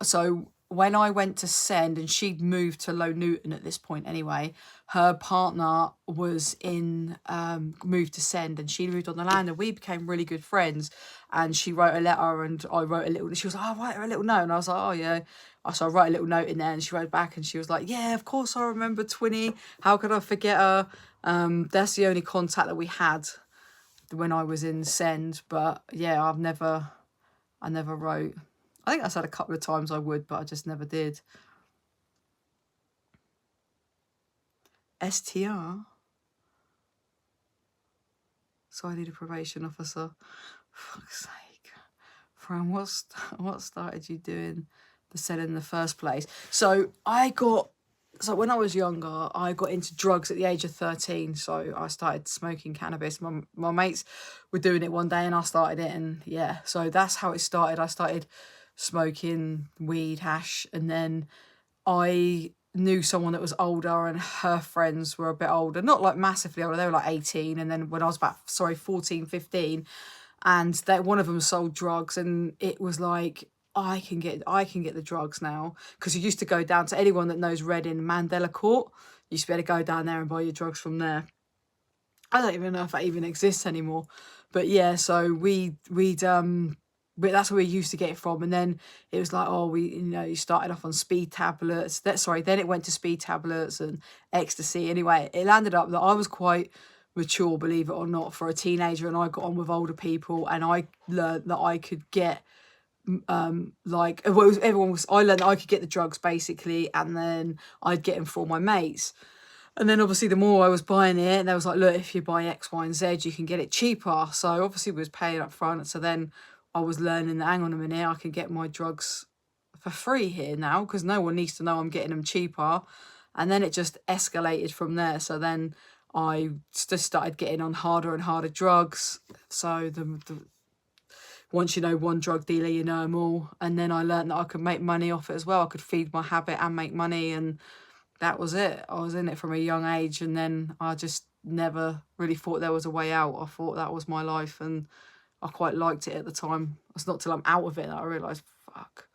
so when I went to Send, and she'd moved to Low Newton at this point anyway, her partner was moved to Send, and she moved on the land, and we became really good friends. And she wrote a letter, and I wrote a little, she was like, oh, write her a little note. And I was like, oh yeah. So I wrote a little note in there, and she wrote back, and she was like, yeah, of course I remember Twinny. How could I forget her? That's the only contact that we had when I was in Send. But yeah, I never wrote. I think I said a couple of times I would, but I just never did. STR? So I need a probation officer. For fuck's sake. Fran, what started you doing the selling in the first place? So when I was younger, I got into drugs at the age of 13. So I started smoking cannabis. My mates were doing it one day and I started it. And yeah, so that's how it started. I started smoking weed, hash. And then I knew someone that was older and her friends were a bit older. Not like massively older. They were like 18. And then when I was 14, 15. And one of them sold drugs. And it was like, I can get the drugs now, because you used to go down to, anyone that knows Reading, Mandela Court, you used to be able to go down there and buy your drugs from there. I don't even know if that even exists anymore, but yeah. So but that's where we used to get it from. And then it was like, oh, you started off on speed tablets. Then it went to speed tablets and ecstasy. Anyway, it landed up that I was quite mature, believe it or not, for a teenager, and I got on with older people, and I learned that I could get I learned that I could get the drugs basically, and then I'd get them for all my mates. And then obviously the more I was buying it, and they was like, look, if you buy X, Y, and Z, you can get it cheaper. So obviously we was paying up front. So then I was learning that, hang on a minute, I can get my drugs for free here now, because no one needs to know I'm getting them cheaper. And then it just escalated from there. So then I just started getting on harder and harder drugs. So once you know one drug dealer, you know them all. And then I learned that I could make money off it as well. I could feed my habit and make money, and that was it. I was in it from a young age, and then I just never really thought there was a way out. I thought that was my life, and I quite liked it at the time. It's not till I'm out of it that I realise, fuck.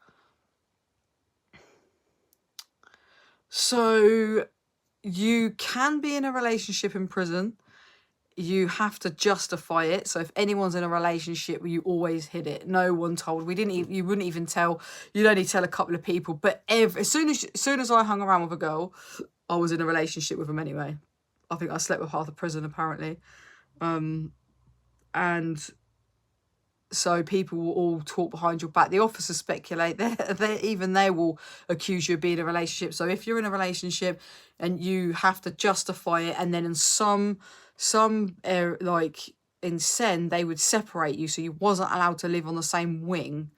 So you can be in a relationship in prison. You have to justify it. So if anyone's in a relationship, you always hid it. No one told. You wouldn't even tell. You'd only tell a couple of people. But as soon as I hung around with a girl, I was in a relationship with them anyway. I think I slept with half the prison apparently, and so people will all talk behind your back. The officers speculate. They will accuse you of being in a relationship. So if you're in a relationship and you have to justify it, and then in some like in Sen, they would separate you, so you wasn't allowed to live on the same wing.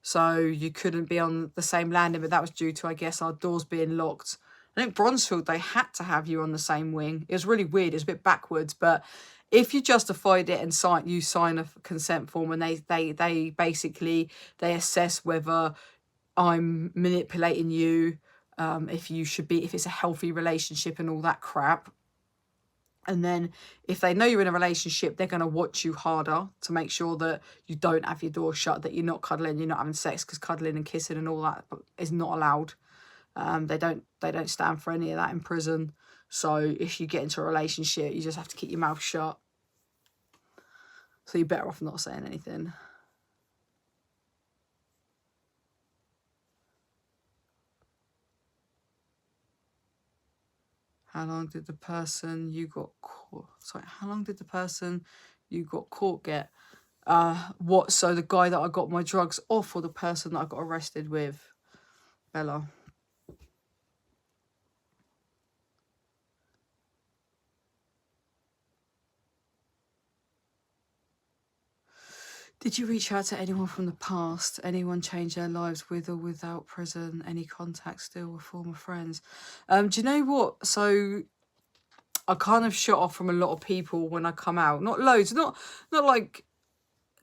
So you couldn't be on the same landing, but that was due to, I guess, our doors being locked. I think Bronzefield, they had to have you on the same wing. It was really weird. It was a bit backwards, but if you justified it and sign a consent form, and they basically, they assess whether I'm manipulating you, if it's a healthy relationship and all that crap. And then if they know you're in a relationship, they're going to watch you harder to make sure that you don't have your door shut, that you're not cuddling, you're not having sex, because cuddling and kissing and all that is not allowed. They don't stand for any of that in prison. So if you get into a relationship, you just have to keep your mouth shut. So you're better off not saying anything. How long did the person you got caught get? So the guy that I got my drugs off, or the person that I got arrested with? Bella. Did you reach out to anyone from the past? Anyone change their lives with or without prison? Any contact still with former friends? Do you know what? So I kind of shut off from a lot of people when I come out. Not loads, not like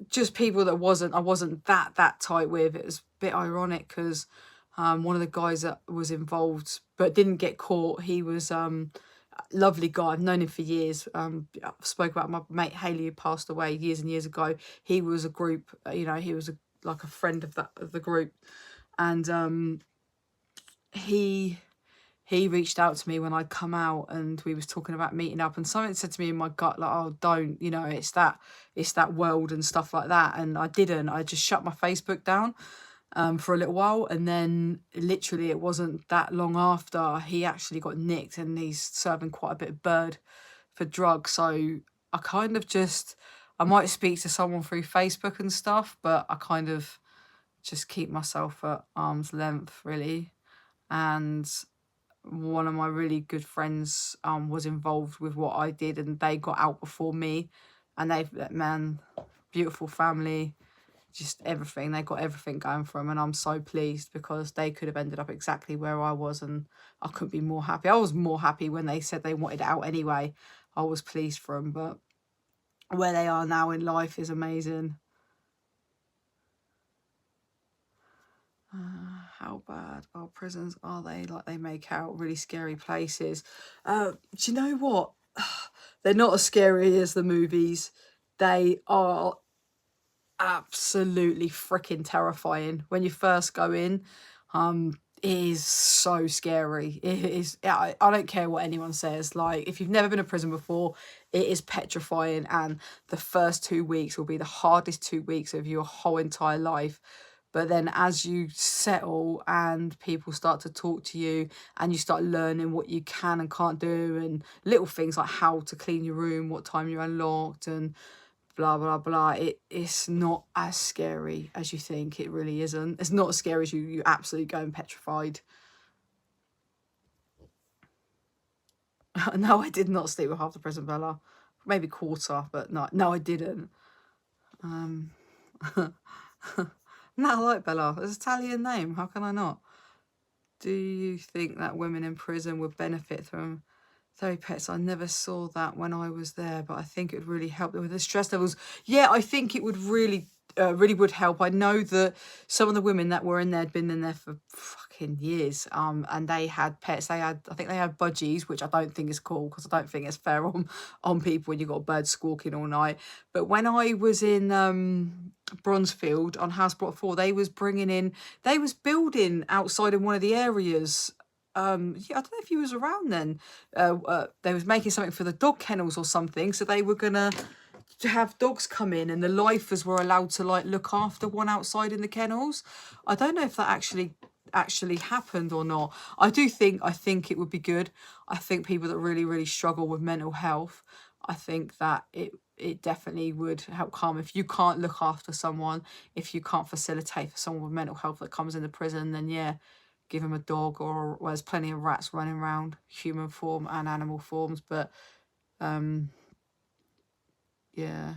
just people that I wasn't that tight with. It was a bit ironic because one of the guys that was involved but didn't get caught, he was lovely guy. I've known him for years. I spoke about my mate Haley, who passed away years and years ago. He was a group, he was like a friend of the group, and he reached out to me when I'd come out, and we was talking about meeting up, and something said to me in my gut like, oh, don't, it's that world and stuff like that. And I didn't. I just shut my Facebook down for a little while, and then literally it wasn't that long after he actually got nicked, and he's serving quite a bit of bird for drugs. So I kind of I might speak to someone through Facebook and stuff, but I kind of just keep myself at arm's length really. And one of my really good friends was involved with what I did, and they got out before me, and beautiful family. just everything. They got everything going for them, and I'm so pleased because they could have ended up exactly where I was, and I couldn't be more happy. I was more happy when they said they wanted out anyway. I was pleased for them, but where they are now in life is amazing. How bad are prisons? Are they like they make out? Really scary places. Do you know what? They're not as scary as the movies. They are absolutely freaking terrifying when you first go in. It is so scary. It is. I don't care what anyone says. Like, if you've never been to prison before, it is petrifying, and the first 2 weeks will be the hardest 2 weeks of your whole entire life. But then as you settle and people start to talk to you and you start learning what you can and can't do, and little things like how to clean your room, what time you're unlocked, and blah blah blah, it's not as scary as you think. It really isn't. It's not as scary as you absolutely go and petrified. No, I did not sleep with half the prison, Bella. Maybe quarter, but no, I didn't. No, I like Bella. It's an Italian name. How can I not? Do you think that women in prison would benefit from therapy pets? I never saw that when I was there, but I think it would really help them with the stress levels. Yeah, I think it would really would help. I know that some of the women that were in there had been in there for fucking years, and they had pets. I think they had budgies, which I don't think is cool because I don't think it's fair on people when you've got birds squawking all night. But when I was in Bronzefield on House Block 4, they was building outside in one of the areas. Yeah, I don't know if you was around then. They was making something for the dog kennels or something, so they were gonna to have dogs come in, and the lifers were allowed to like look after one outside in the kennels. I don't know if that actually happened or not. I think it would be good. I think people that really struggle with mental health, I think that it definitely would help calm. If you can't look after someone, if you can't facilitate for someone with mental health that comes into prison, then yeah, give them a dog. Or well, there's plenty of rats running around, human form and animal forms, but yeah.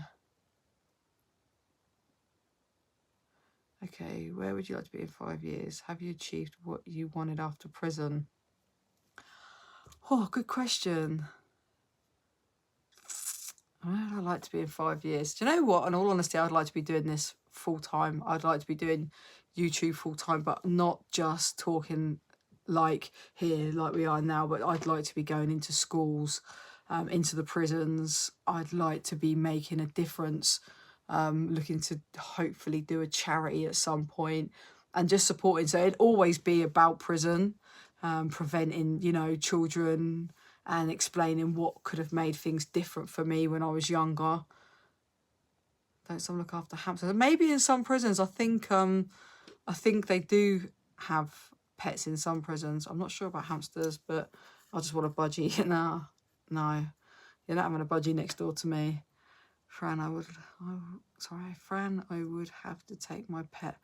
Okay, where would you like to be in 5 years? Have you achieved what you wanted after prison? Oh, good question. Where would I like to be in 5 years? Do you know what? In all honesty, I'd like to be doing this full time. I'd like to be doing YouTube full time, but not just talking like here, like we are now, but I'd like to be going into schools, into the prisons. I'd like to be making a difference, looking to hopefully do a charity at some point and just supporting. So it'd always be about prison, preventing, children, and explaining what could have made things different for me when I was younger. Don't someone look after hamsters? Maybe in some prisons. I think they do have pets in some prisons. I'm not sure about hamsters, but I just want a budgie. No, you're not having a budgie next door to me. Fran, I would have to take my pet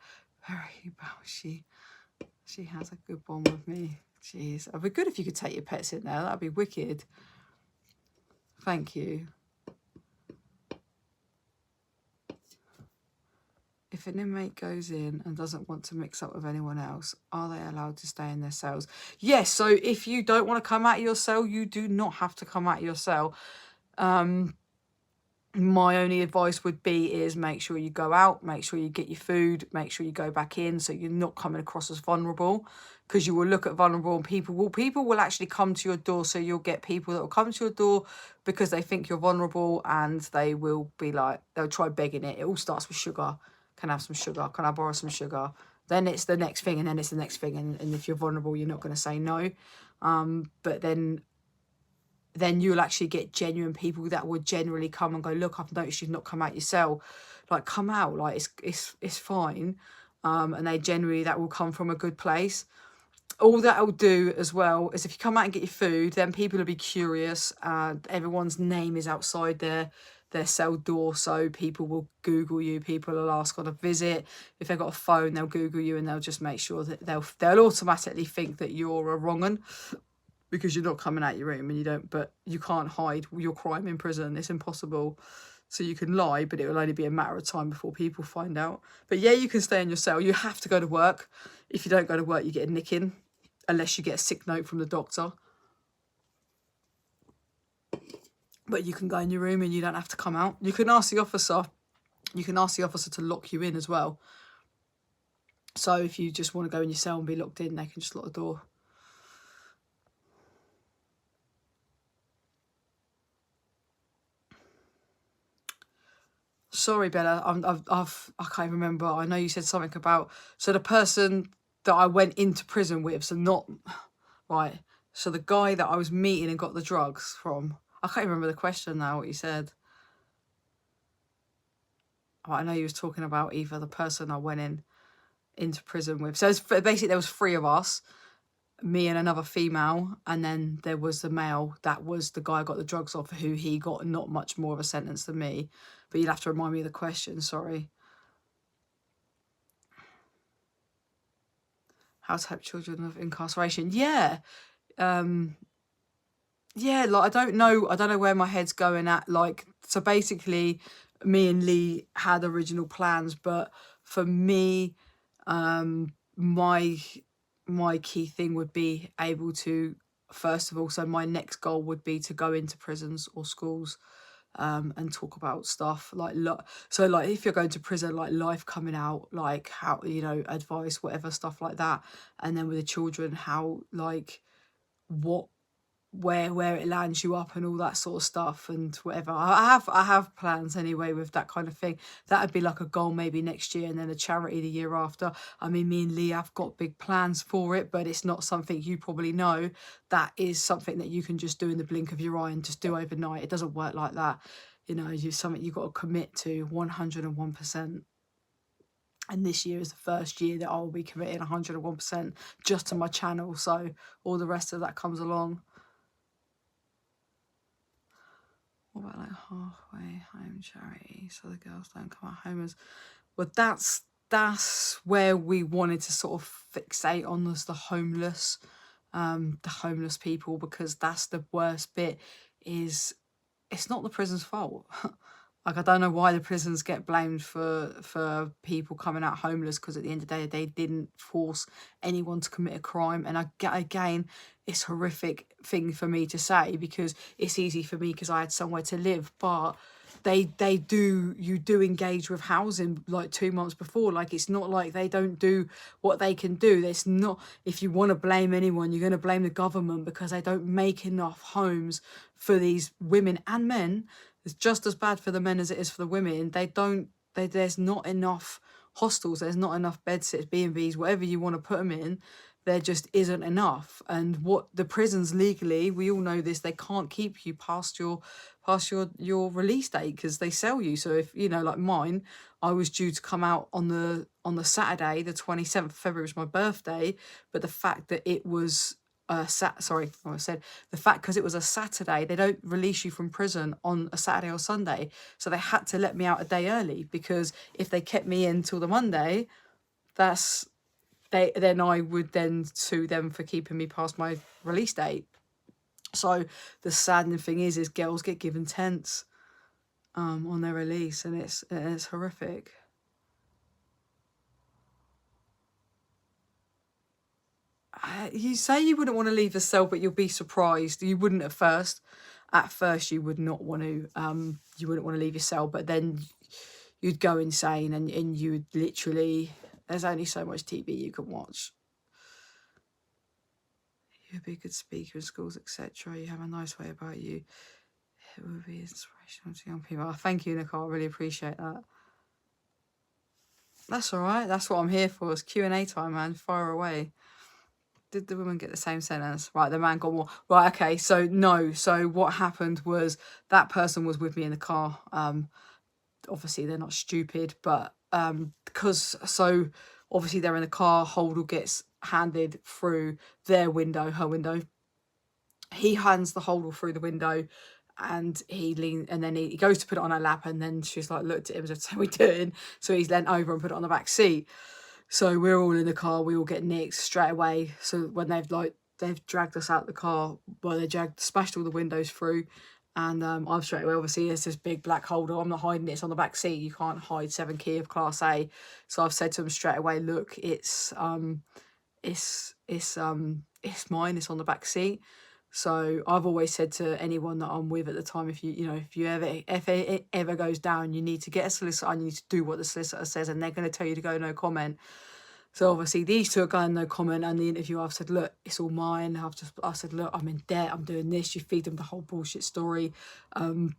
very well. She has a good bond with me. Jeez, it'd be good if you could take your pets in there. That'd be wicked. Thank you. If an inmate goes in and doesn't want to mix up with anyone else, are they allowed to stay in their cells? Yes, so if you don't want to come out of your cell, you do not have to come out of your cell. My only advice would be is make sure you go out, make sure you get your food, make sure you go back in so you're not coming across as vulnerable, because you will look at vulnerable and people will actually come to your door. So you'll get people that will come to your door because they think you're vulnerable, and they will be like, they'll try begging it. It all starts with sugar. Can I have some sugar? Can I borrow some sugar? Then it's the next thing, and then it's the next thing. And if you're vulnerable, you're not going to say no. But then you'll actually get genuine people that would generally come and go, look, I've noticed you've not come out your cell. Like, come out, like it's fine. And that will come from a good place. All that'll do as well is if you come out and get your food, then people will be curious. Everyone's name is outside their cell door, so people will Google you. People will ask on a visit. If they've got a phone, they'll Google you, and they'll just make sure that they'll automatically think that you're a wrong 'un, because you're not coming out your room, and but you can't hide your crime in prison. It's impossible. So you can lie, but it will only be a matter of time before people find out. But yeah, you can stay in your cell. You have to go to work. If you don't go to work, you get a nicking, unless you get a sick note from the doctor. But you can go in your room and you don't have to come out. You can ask the officer. You can ask the officer to lock you in as well. So if you just want to go in your cell and be locked in, they can just lock the door. Sorry, Bella. I can't remember. I know you said something about, so the person that I went into prison with. So not right. So the guy that I was meeting and got the drugs from. I can't remember the question now. What you said. I know you was talking about either the person I went into prison with. So it's basically there was 3 of us, me and another female, and then there was the male that was the guy I got the drugs off, who he got not much more of a sentence than me. But you'd have to remind me of the question, sorry. How to help children of incarceration. Yeah. Yeah, like I don't know where my head's going at. Like, so basically me and Lee had original plans, but for me, my key thing would be able to, first of all, so my next goal would be to go into prisons or schools and talk about stuff like, so like if you're going to prison, like life coming out, like how, you know, advice, whatever, stuff like that. And then with the children, how, like, what, where it lands you up and all that sort of stuff and whatever. I have plans anyway with that kind of thing. That would be like a goal maybe next year, and then a charity the year after. I mean, me and Lee have got big plans for it, but it's not something, you probably know, that is something that you can just do in the blink of your eye and just do overnight. It doesn't work like that. You know, it's something you've got to commit to 101%. And this year is the first year that I'll be committing 101% just to my channel. So all the rest of that comes along. What about like halfway home charity, so the girls don't come out homeless? Well, that's where we wanted to sort of fixate on, as the homeless people, because that's the worst bit. Is it's not the prison's fault. Like, I don't know why the prisons get blamed for people coming out homeless, because at the end of the day, they didn't force anyone to commit a crime. And again, it's a horrific thing for me to say, because it's easy for me because I had somewhere to live, but you do engage with housing like 2 months before. Like, it's not like they don't do what they can do. It's not, if you want to blame anyone, you're going to blame the government, because they don't make enough homes for these women and men. It's just as bad for the men as it is for the women. There's not enough hostels, there's not enough bedsitters, B&Bs, whatever you want to put them in. There just isn't enough. And what the prisons legally, we all know this, they can't keep you past your release date, because they sell you. So if, you know, like mine, I was due to come out on the Saturday, the 27th of February was my birthday, but the fact that it was the fact, because it was a Saturday, they don't release you from prison on a Saturday or Sunday, so they had to let me out a day early, because if they kept me in till the Monday, then I would then sue them for keeping me past my release date. So the saddening thing is girls get given tents on their release, and it's horrific. You say you wouldn't want to leave the cell, but you'll be surprised. You wouldn't at first. At first, you would not want to. You wouldn't want to leave your cell, but then you'd go insane, and you would literally. There's only so much TV you can watch. You'd be a good speaker in schools, etc. You have a nice way about you. It would be inspirational to young people. Oh, thank you, Nicole. I really appreciate that. That's all right. That's what I'm here for. It's Q&A time, man. Fire away. Did the woman get the same sentence? Right, the man got more. Right, okay, so no. So what happened was that person was with me in the car. Obviously, they're not stupid, but so obviously they're in the car. Holdall gets handed through her window. He hands the Holdall through the window, and he leans, and then he goes to put it on her lap, and then she's like looked at him and said, "What are we doing?" So he's leant over and put it on the back seat. So we're all in the car, we all get nicked straight away. So when they've dragged us out the car, well, smashed all the windows through, And I've straight away, obviously, there's this big black holder. I'm not hiding it. It's on the back seat. You can't hide 7 key of Class A. So I've said to them straight away, look, it's mine. It's on the back seat. So I've always said to anyone that I'm with at the time, if it ever goes down, you need to get a solicitor and you need to do what the solicitor says, and they're going to tell you to go no comment. So obviously these two are going no comment, and the interview I've said, look, it's all mine. I said, look, I'm in debt, I'm doing this. You feed them the whole bullshit story. And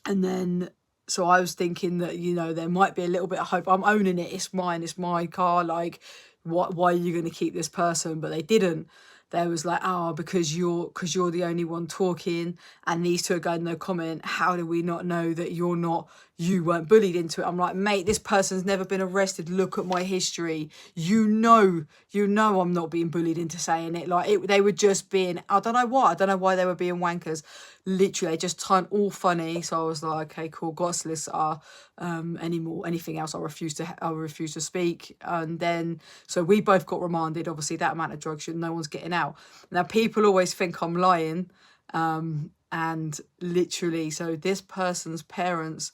then, so I was thinking that, there might be a little bit of hope. I'm owning it. It's mine. It's my car. Like, why are you going to keep this person? But they didn't. They was like, because you're the only one talking, and these two are going no comment. How do we not know that you weren't bullied into it? I'm like, mate, this person's never been arrested. Look at my history. You know I'm not being bullied into saying it. Like, they were just being, I don't know why they were being wankers. Literally, they just turned all funny. So I was like, okay, cool, got a solicitor. Anything else, I'll refuse to speak. And then, so we both got remanded. Obviously, that amount of drugs, no one's getting out. Now, people always think I'm lying. And literally, so this person's parents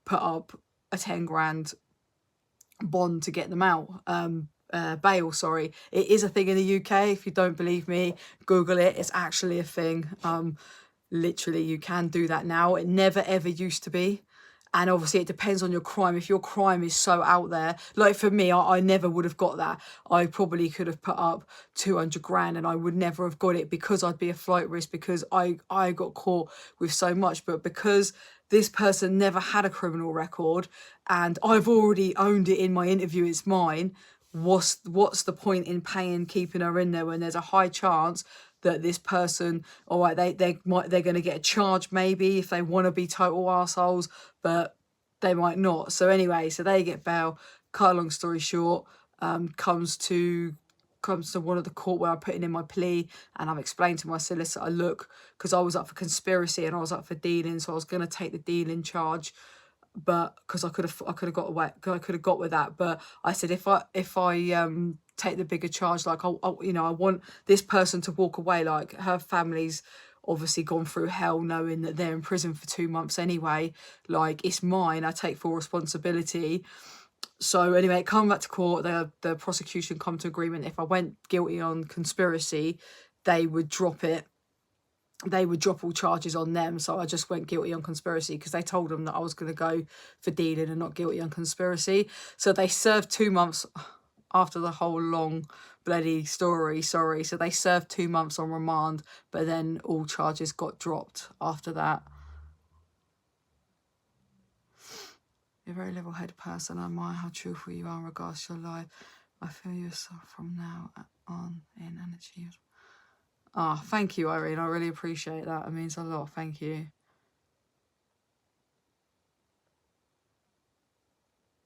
put up a 10 grand bond to get them out. Bail, sorry. It is a thing in the UK. If you don't believe me, Google it. It's actually a thing. Literally, you can do that now. It never ever used to be. And obviously it depends on your crime. If your crime is so out there, like for me, I never would have got that. I probably could have put up 200 grand and I would never have got it, because I'd be a flight risk, because I got caught with so much. But because this person never had a criminal record and I've already owned it in my interview, it's mine. What's the point in keeping her in there when there's a high chance that this person, all right, they're going to get a charge maybe if they want to be total arseholes, but they might not. So anyway, so they get bail. Cut a long story short, comes to one of the court where I'm putting in my plea, and I've explained to my solicitor, look, because I was up for conspiracy and I was up for dealing, so I was going to take the dealing charge, but because I could have got with that. But I said, if I take the bigger charge, like I want this person to walk away, like her family's obviously gone through hell knowing that they're in prison for 2 months anyway. Like, it's mine. I take full responsibility. So anyway, it come back to court. The prosecution come to agreement. If I went guilty on conspiracy, they would drop it. They would drop all charges on them. So I just went guilty on conspiracy, because they told them that I was going to go for dealing and not guilty on conspiracy. So they served 2 months after the whole long bloody story. Sorry. So they served 2 months on remand, but then all charges got dropped after that. You're a very level-headed person. I admire how truthful you are in regards to your life. I feel yourself from now on in energy. Thank you, Irene. I really appreciate that. It means a lot. Thank you.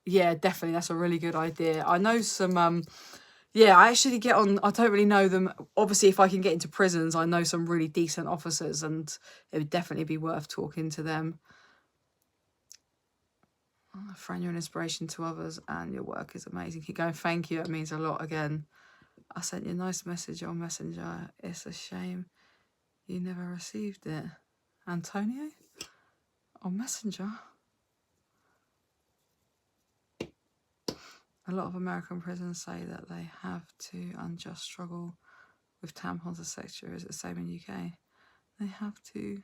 Yeah, definitely. That's a really good idea. I know some, I actually get on, I don't really know them. Obviously, if I can get into prisons, I know some really decent officers, and it would definitely be worth talking to them. Fran, you're an inspiration to others and your work is amazing. Keep going. Thank you. It means a lot again. I sent you a nice message on Messenger. It's a shame you never received it. Antonio? On Messenger? A lot of American prisons say that they have to unjust struggle with tampons and sex toys. Is it the same in UK? They have to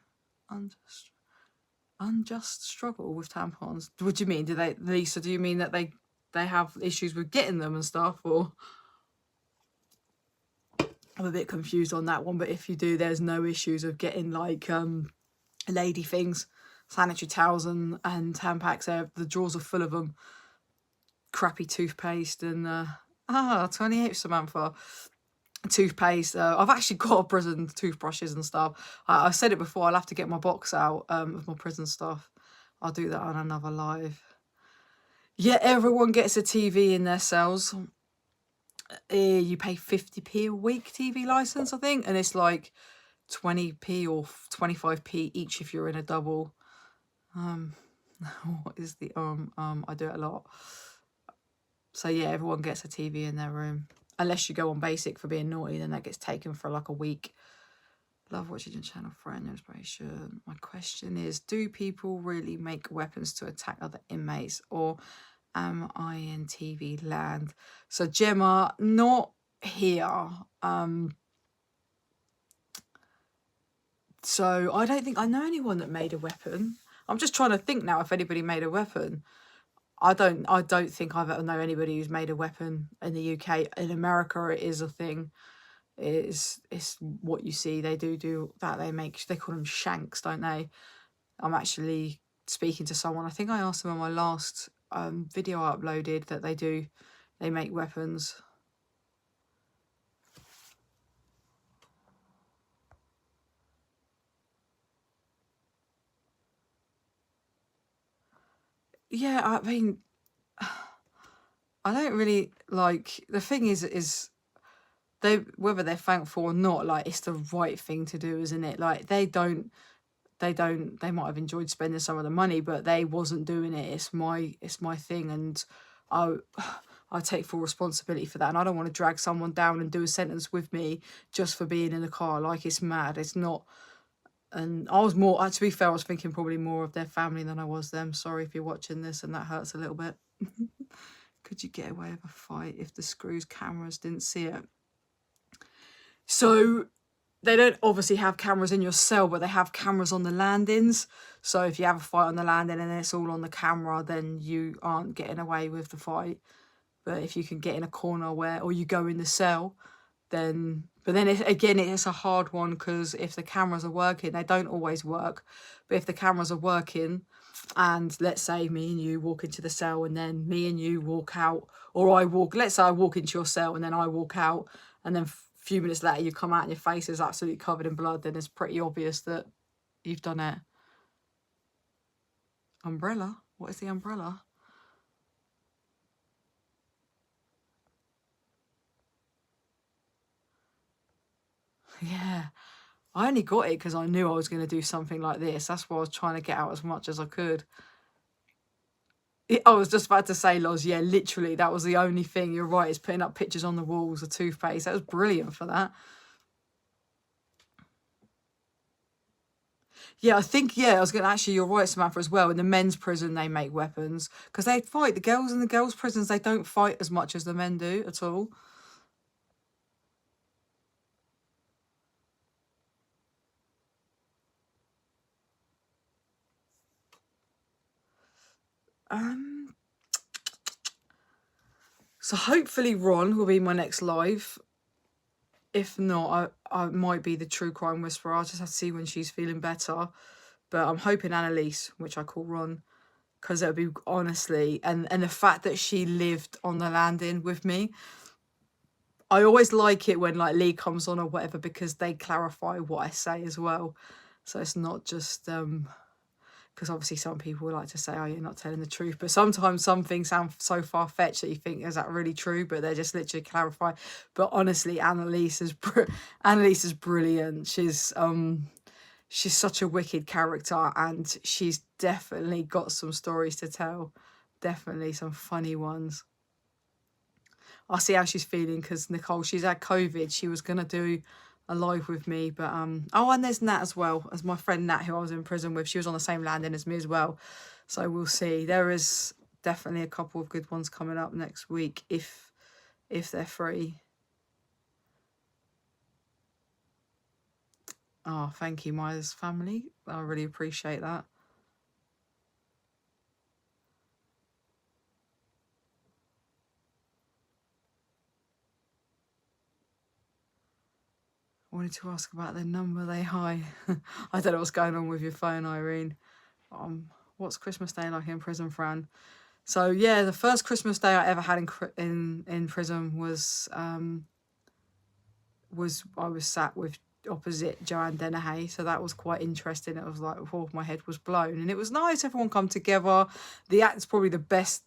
unjust struggle with tampons. What do you mean? Lisa, do you mean that they have issues with getting them and stuff, or? I'm a bit confused on that one, but if you do, there's no issues of getting like lady things, sanitary towels and Tampax. The drawers are full of them. Crappy toothpaste and 28th Samantha. Toothpaste. I've actually got prison toothbrushes and stuff. I've said it before, I'll have to get my box out of my prison stuff. I'll do that on another live. Yeah, everyone gets a TV in their cells. You pay 50p a week TV license, I think, and it's like 20p or 25p each if you're in a double. What is the I do it a lot. So yeah, everyone gets a TV in their room, unless you go on basic for being naughty, then that gets taken for like a week. Love watching your channel for any inspiration. My question is, do people really make weapons to attack other inmates, or am I in TV land? So Gemma, not here. So I don't think I know anyone that made a weapon. I'm just trying to think now if anybody made a weapon. I don't think I've ever known anybody who's made a weapon in the UK. In America, it is a thing. It's what you see. They do that. They call them shanks, don't they? I'm actually speaking to someone. I think I asked them on my last video I uploaded that they make weapons. Yeah, I mean, I don't really like, the thing is they, whether they're thankful or not, like, it's the right thing to do, isn't it? Like, they might have enjoyed spending some of the money, but they wasn't doing it. It's my thing, and I take full responsibility for that, and I don't want to drag someone down and do a sentence with me just for being in the car. Like, it's mad. It's not. And I was more, to be fair, I was thinking probably more of their family than I was them. Sorry if you're watching this and that hurts a little bit. Could you get away with a fight if the screws cameras didn't see it? So they don't obviously have cameras in your cell, but they have cameras on the landings. So if you have a fight on the landing and it's all on the camera, then you aren't getting away with the fight. But if you can get in a corner or you go in the cell, then, but then again, it's a hard one, because if the cameras are working, they don't always work. But if the cameras are working, and let's say me and you walk into the cell, and then me and you walk out, or let's say I walk into your cell and then I walk out, and then few minutes later you come out and your face is absolutely covered in blood, then it's pretty obvious that you've done it. Umbrella? What is the umbrella? Yeah, I only got it because I knew I was going to do something like this. That's why I was trying to get out as much as I could. I was just about to say, Loz, yeah, literally, that was the only thing. You're right, it's putting up pictures on the walls of toothpaste. That was brilliant for that. Yeah, I think, yeah, I was going to, actually, you're right, Samantha, as well. In the men's prison, they make weapons because they fight. The girls in the girls' prisons, they don't fight as much as the men do at all. So hopefully Ron will be my next live. If not, I might be the True Crime Whisperer. I'll just have to see when she's feeling better. But I'm hoping Annalise, which I call Ron, because it would be, honestly, and the fact that she lived on the landing with me. I always like it when, like, Lee comes on or whatever, because they clarify what I say as well. So it's not just because obviously some people would like to say, oh, you're not telling the truth. But sometimes some things sound so far-fetched that you think, is that really true? But they're just literally clarifying. But honestly, Annalise is brilliant. She's such a wicked character, and she's definitely got some stories to tell. Definitely some funny ones. I'll see how she's feeling, because Nicole, she's had COVID. She was going to do a live with me, but oh, and there's Nat as well, as my friend Nat, who I was in prison with. She was on the same landing as me as well, so we'll see. There is definitely a couple of good ones coming up next week if they're free. Oh, thank you, Maya's family. I really appreciate that. I wanted to ask about the number they high. I don't know what's going on with your phone, Irene. What's Christmas Day like in prison, Fran? So yeah, the first Christmas Day I ever had in prison was I was sat with opposite Joanne Dennehy, so that was quite interesting. It was like, oh, my head was blown, and it was nice. Everyone come together. The act's probably the best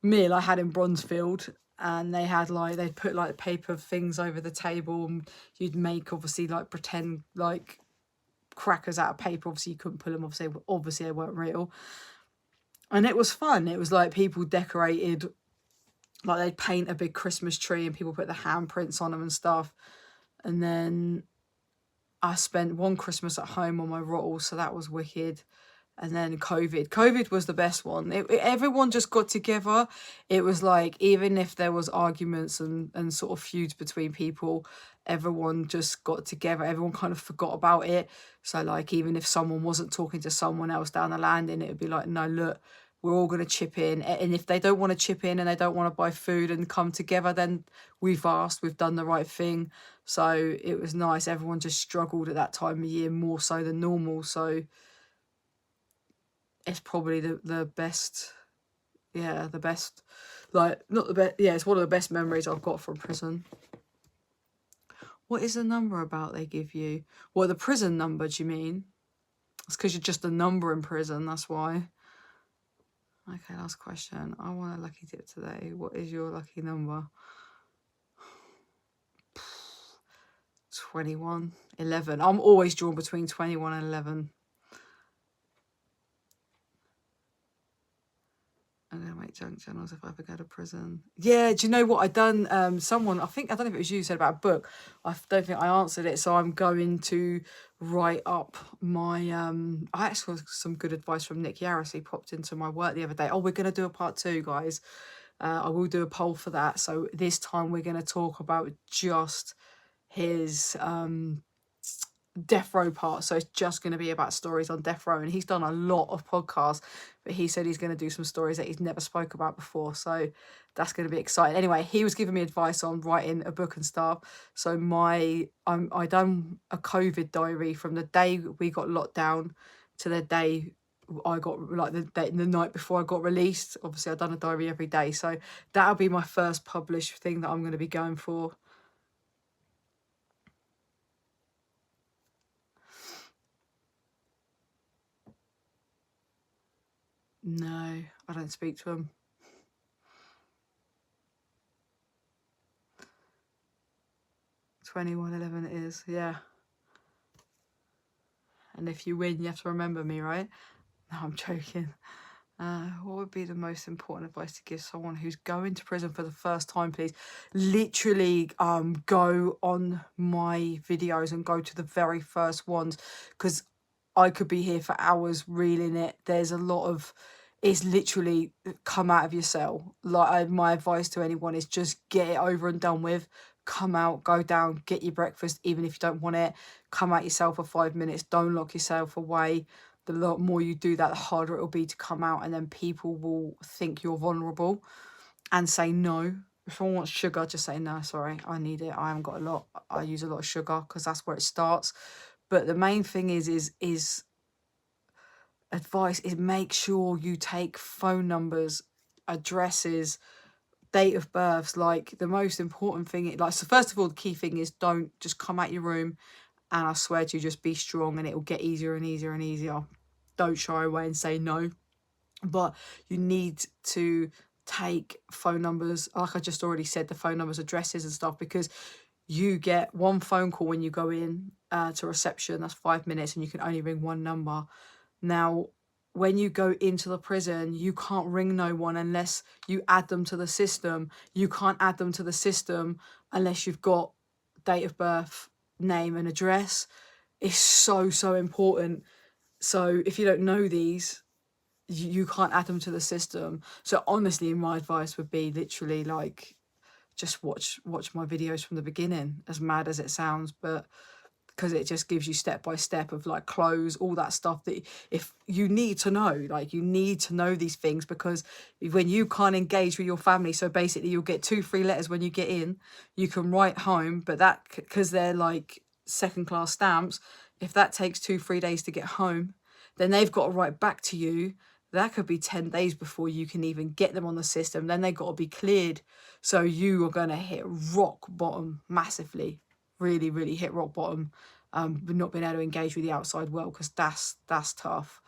meal I had in Bronzefield. And they had, like, they'd put, like, paper things over the table, and you'd make, obviously, like, pretend, like, crackers out of paper. Obviously, you couldn't pull them off, so obviously they weren't real. And it was fun. It was like people decorated, like, they'd paint a big Christmas tree and people put the handprints on them and stuff. And then I spent one Christmas at home on my rottle, so that was wicked. And then COVID was the best one. Everyone just got together. It was like, even if there was arguments and sort of feuds between people, everyone just got together. Everyone kind of forgot about it. So like, even if someone wasn't talking to someone else down the landing, it would be like, no, look, we're all going to chip in. And if they don't want to chip in and they don't want to buy food and come together, then we've done the right thing. So it was nice. Everyone just struggled at that time of year more so than normal. So it's probably the best, yeah, the best, like, not the best, yeah, it's one of the best memories I've got from prison. What is the number about they give you? Well, the prison number, do you mean? It's because you're just a number in prison, that's why. Okay, last question. I want a lucky tip today. What is your lucky number? 21, 11. I'm always drawn between 21 and 11. I'm gonna make junk journals if I ever go to prison. Yeah, do you know what I done? Someone, I don't know if it was you, said about a book. I don't think I answered it, so I'm going to write up my I actually got some good advice from Nick Yaris. He popped into my work the other day. Oh, we're gonna do a part 2, guys. I will do a poll for that. So this time we're gonna talk about just his death row part, so it's just going to be about stories on death row, and he's done a lot of podcasts, but he said he's going to do some stories that he's never spoke about before, so that's going to be exciting. Anyway, he was giving me advice on writing a book and stuff. So I done a COVID diary from the day we got locked down to the day I got, like, the night before I got released. Obviously I've done a diary every day, so that'll be my first published thing that I'm going to be going for. No, I don't speak to him. 2111 it is, yeah. And if you win, you have to remember me, right? No, I'm joking. What would be the most important advice to give someone who's going to prison for the first time, please? Literally, go on my videos and go to the very first ones, because I could be here for hours reeling it. There's a lot of, it's literally come out of your cell. Like, my advice to anyone is just get it over and done with. Come out, go down, get your breakfast, even if you don't want it. Come out yourself for 5 minutes. Don't lock yourself away. The lot more you do that, the harder it will be to come out, and then people will think you're vulnerable and say no. If someone wants sugar, just say no, sorry, I need it. I haven't got a lot. I use a lot of sugar, because that's where it starts. But the main thing is advice is, make sure you take phone numbers, addresses, date of births. Like, the most important thing, like, so first of all, the key thing is, don't just come out your room, and I swear to you, just be strong, and it will get easier and easier and easier. Don't shy away and say no. But you need to take phone numbers, like I just already said, the phone numbers, addresses and stuff, because you get one phone call when you go in to reception. That's 5 minutes, and you can only ring one number. Now, when you go into the prison, you can't ring no one unless you add them to the system. You can't add them to the system unless you've got date of birth, name and address. It's so important. So if you don't know these, you can't add them to the system. So honestly, my advice would be literally, like, just watch my videos from the beginning, as mad as it sounds, but because it just gives you step by step of, like, clothes, all that stuff that if you need to know, like, you need to know these things, because when you can't engage with your family, so basically you'll get 2-3 letters when you get in, you can write home, but that, because they're like second class stamps, if that takes 2-3 days to get home, then they've got to write back to you. That could be 10 days before you can even get them on the system. Then they got to be cleared. So you are going to hit rock bottom massively. Really, really hit rock bottom. But not being able to engage with the outside world, because that's tough.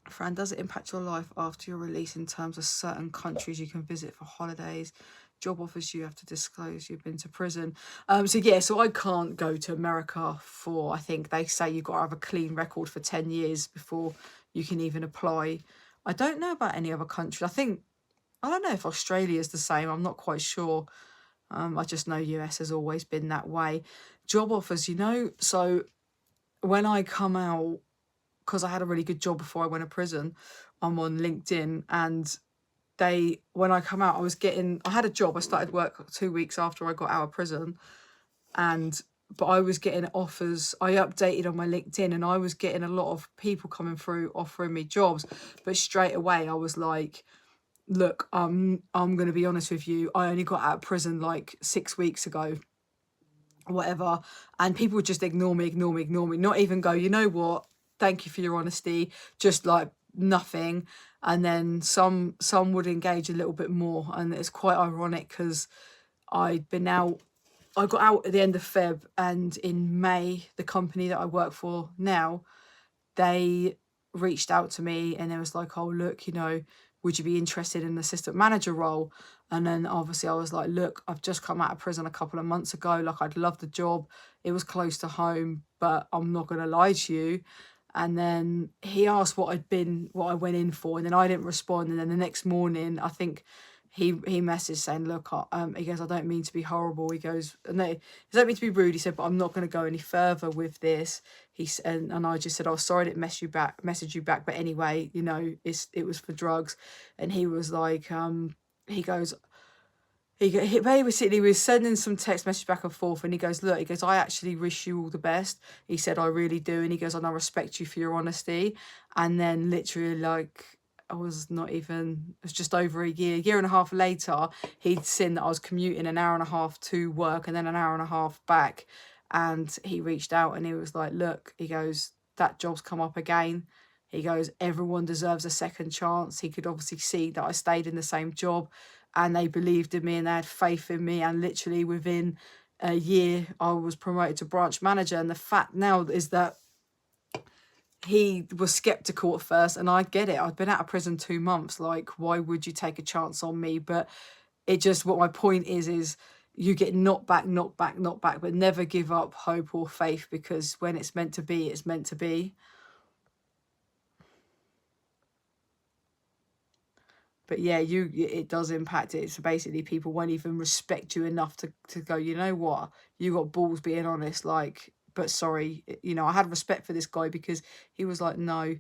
Fran, does it impact your life after your release in terms of certain countries you can visit for holidays? Job offers you have to disclose you've been to prison. So I can't go to America for, I think they say you've got to have a clean record for 10 years before you can even apply. I don't know about any other country. I don't know if Australia is the same. I'm not quite sure. I just know US has always been that way. job offers, you know. So when I come out, because I had a really good job before I went to prison, I'm on LinkedIn, and when I come out, I had a job. I started work 2 weeks after I got out of prison, but I was getting offers. I updated on my LinkedIn, and I was getting a lot of people coming through offering me jobs. But straight away, I was like, look, I'm going to be honest with you. I only got out of prison like 6 weeks ago, whatever. And people would just ignore me, not even go, you know what? Thank you for your honesty. Just like nothing. And then some would engage a little bit more. And it's quite ironic because I got out at the end of Feb, and in May, the company that I work for now, they reached out to me and they was like, oh, look, you know, would you be interested in an assistant manager role? And then obviously I was like, look, I've just come out of prison a couple of months ago. Like, I'd love the job. It was close to home, but I'm not going to lie to you. And then he asked what I went in for, and then I didn't respond. And then the next morning, I think he messaged saying, look, he goes, I don't mean to be horrible. He goes, no, he don't mean to be rude. He said, but I'm not going to go any further with this. And I just said, oh, sorry, I didn't message you back. But anyway, you know, it was for drugs. And he was like, he goes, he basically was sending some text message back and forth, and he goes, look, he goes, I actually wish you all the best. He said, I really do. And he goes, and I respect you for your honesty. And then literally, like, it was just over a year and a half later, he'd seen that I was commuting an hour and a half to work and then an hour and a half back. And he reached out and he was like, look, he goes, that job's come up again. He goes, everyone deserves a second chance. He could obviously see that I stayed in the same job, and they believed in me and they had faith in me. And literally within a year, I was promoted to branch manager. And the fact now is that he was skeptical at first, and I get it. I've been out of prison 2 months. Like, why would you take a chance on me? But what my point is you get knocked back, but never give up hope or faith, because when it's meant to be, it's meant to be. But yeah, it does impact it. So basically, people won't even respect you enough to go, you know what, you got balls being honest. Like, but sorry, you know, I had respect for this guy because he was like, no,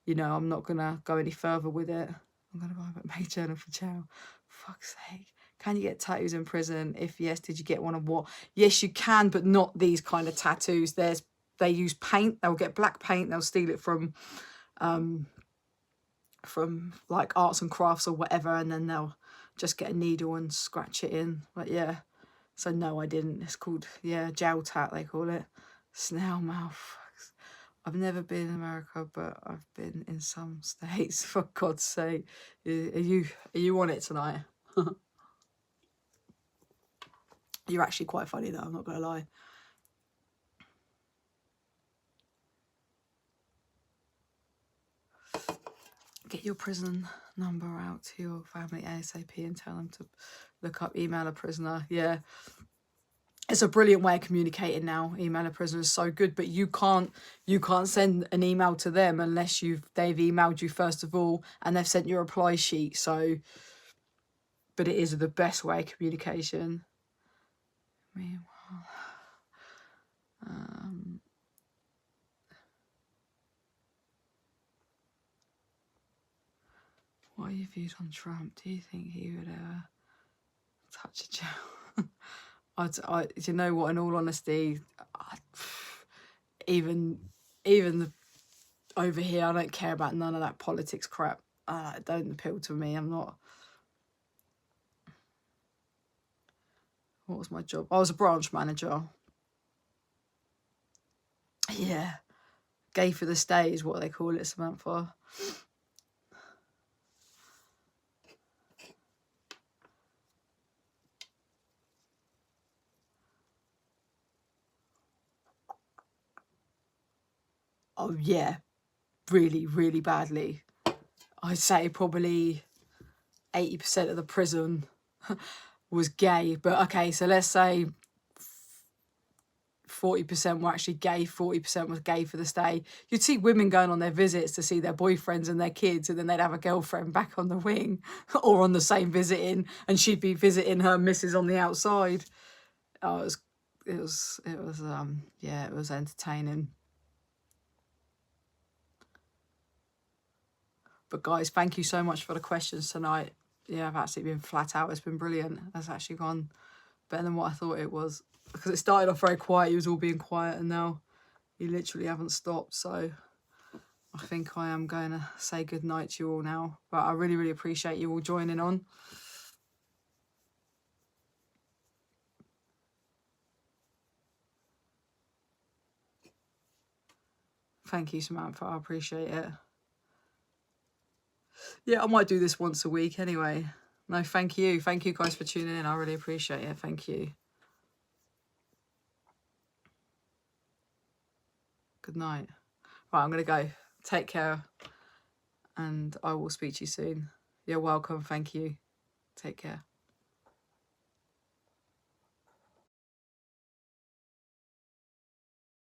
you know, I'm not gonna go any further with it. I'm gonna buy a May journal for jail. Fuck's sake. Can you get tattoos in prison? If yes, did you get one of what? Yes, you can, but not these kind of tattoos. They use paint. They'll get black paint. They'll steal it from like arts and crafts or whatever, and then they'll just get a needle and scratch it in. But yeah, so no, I didn't. It's called, yeah, gel tat, they call it. Snail mouth. I've never been in America, but I've been in some states. For God's sake, are you on it tonight? You're actually quite funny though, I'm not gonna lie. Get your prison number out to your family ASAP and tell them to look up email a prisoner. Yeah, it's a brilliant way of communicating now. Email a prisoner is so good, but you can't send an email to them unless they've emailed you first of all and they've sent you a reply sheet. So, but it is the best way of communication. Meanwhile, what are your views on Trump? Do you think he would ever touch a jail? You know what? In all honesty, even over here, I don't care about none of that politics crap. It don't appeal to me. I'm not. What was my job? I was a branch manager. Yeah, gay for the stay is what they call it, Samantha. Oh yeah, really, really badly. I'd say probably 80% of the prison was gay. But okay, so let's say 40% were actually gay, 40% was gay for the stay. You'd see women going on their visits to see their boyfriends and their kids, and then they'd have a girlfriend back on the wing or on the same visiting, and she'd be visiting her missus on the outside. Oh, yeah, it was entertaining. But guys, thank you so much for the questions tonight. Yeah, I've actually been flat out. It's been brilliant. It's actually gone better than what I thought it was, because it started off very quiet. You was all being quiet, and now you literally haven't stopped. So I think I am going to say good night to you all now. But I really, really appreciate you all joining on. Thank you, Samantha. I appreciate it. Yeah, I might do this once a week anyway. No, thank you. Thank you guys for tuning in. I really appreciate it. Thank you. Good night. Right, I'm going to go. Take care. And I will speak to you soon. You're welcome. Thank you. Take care.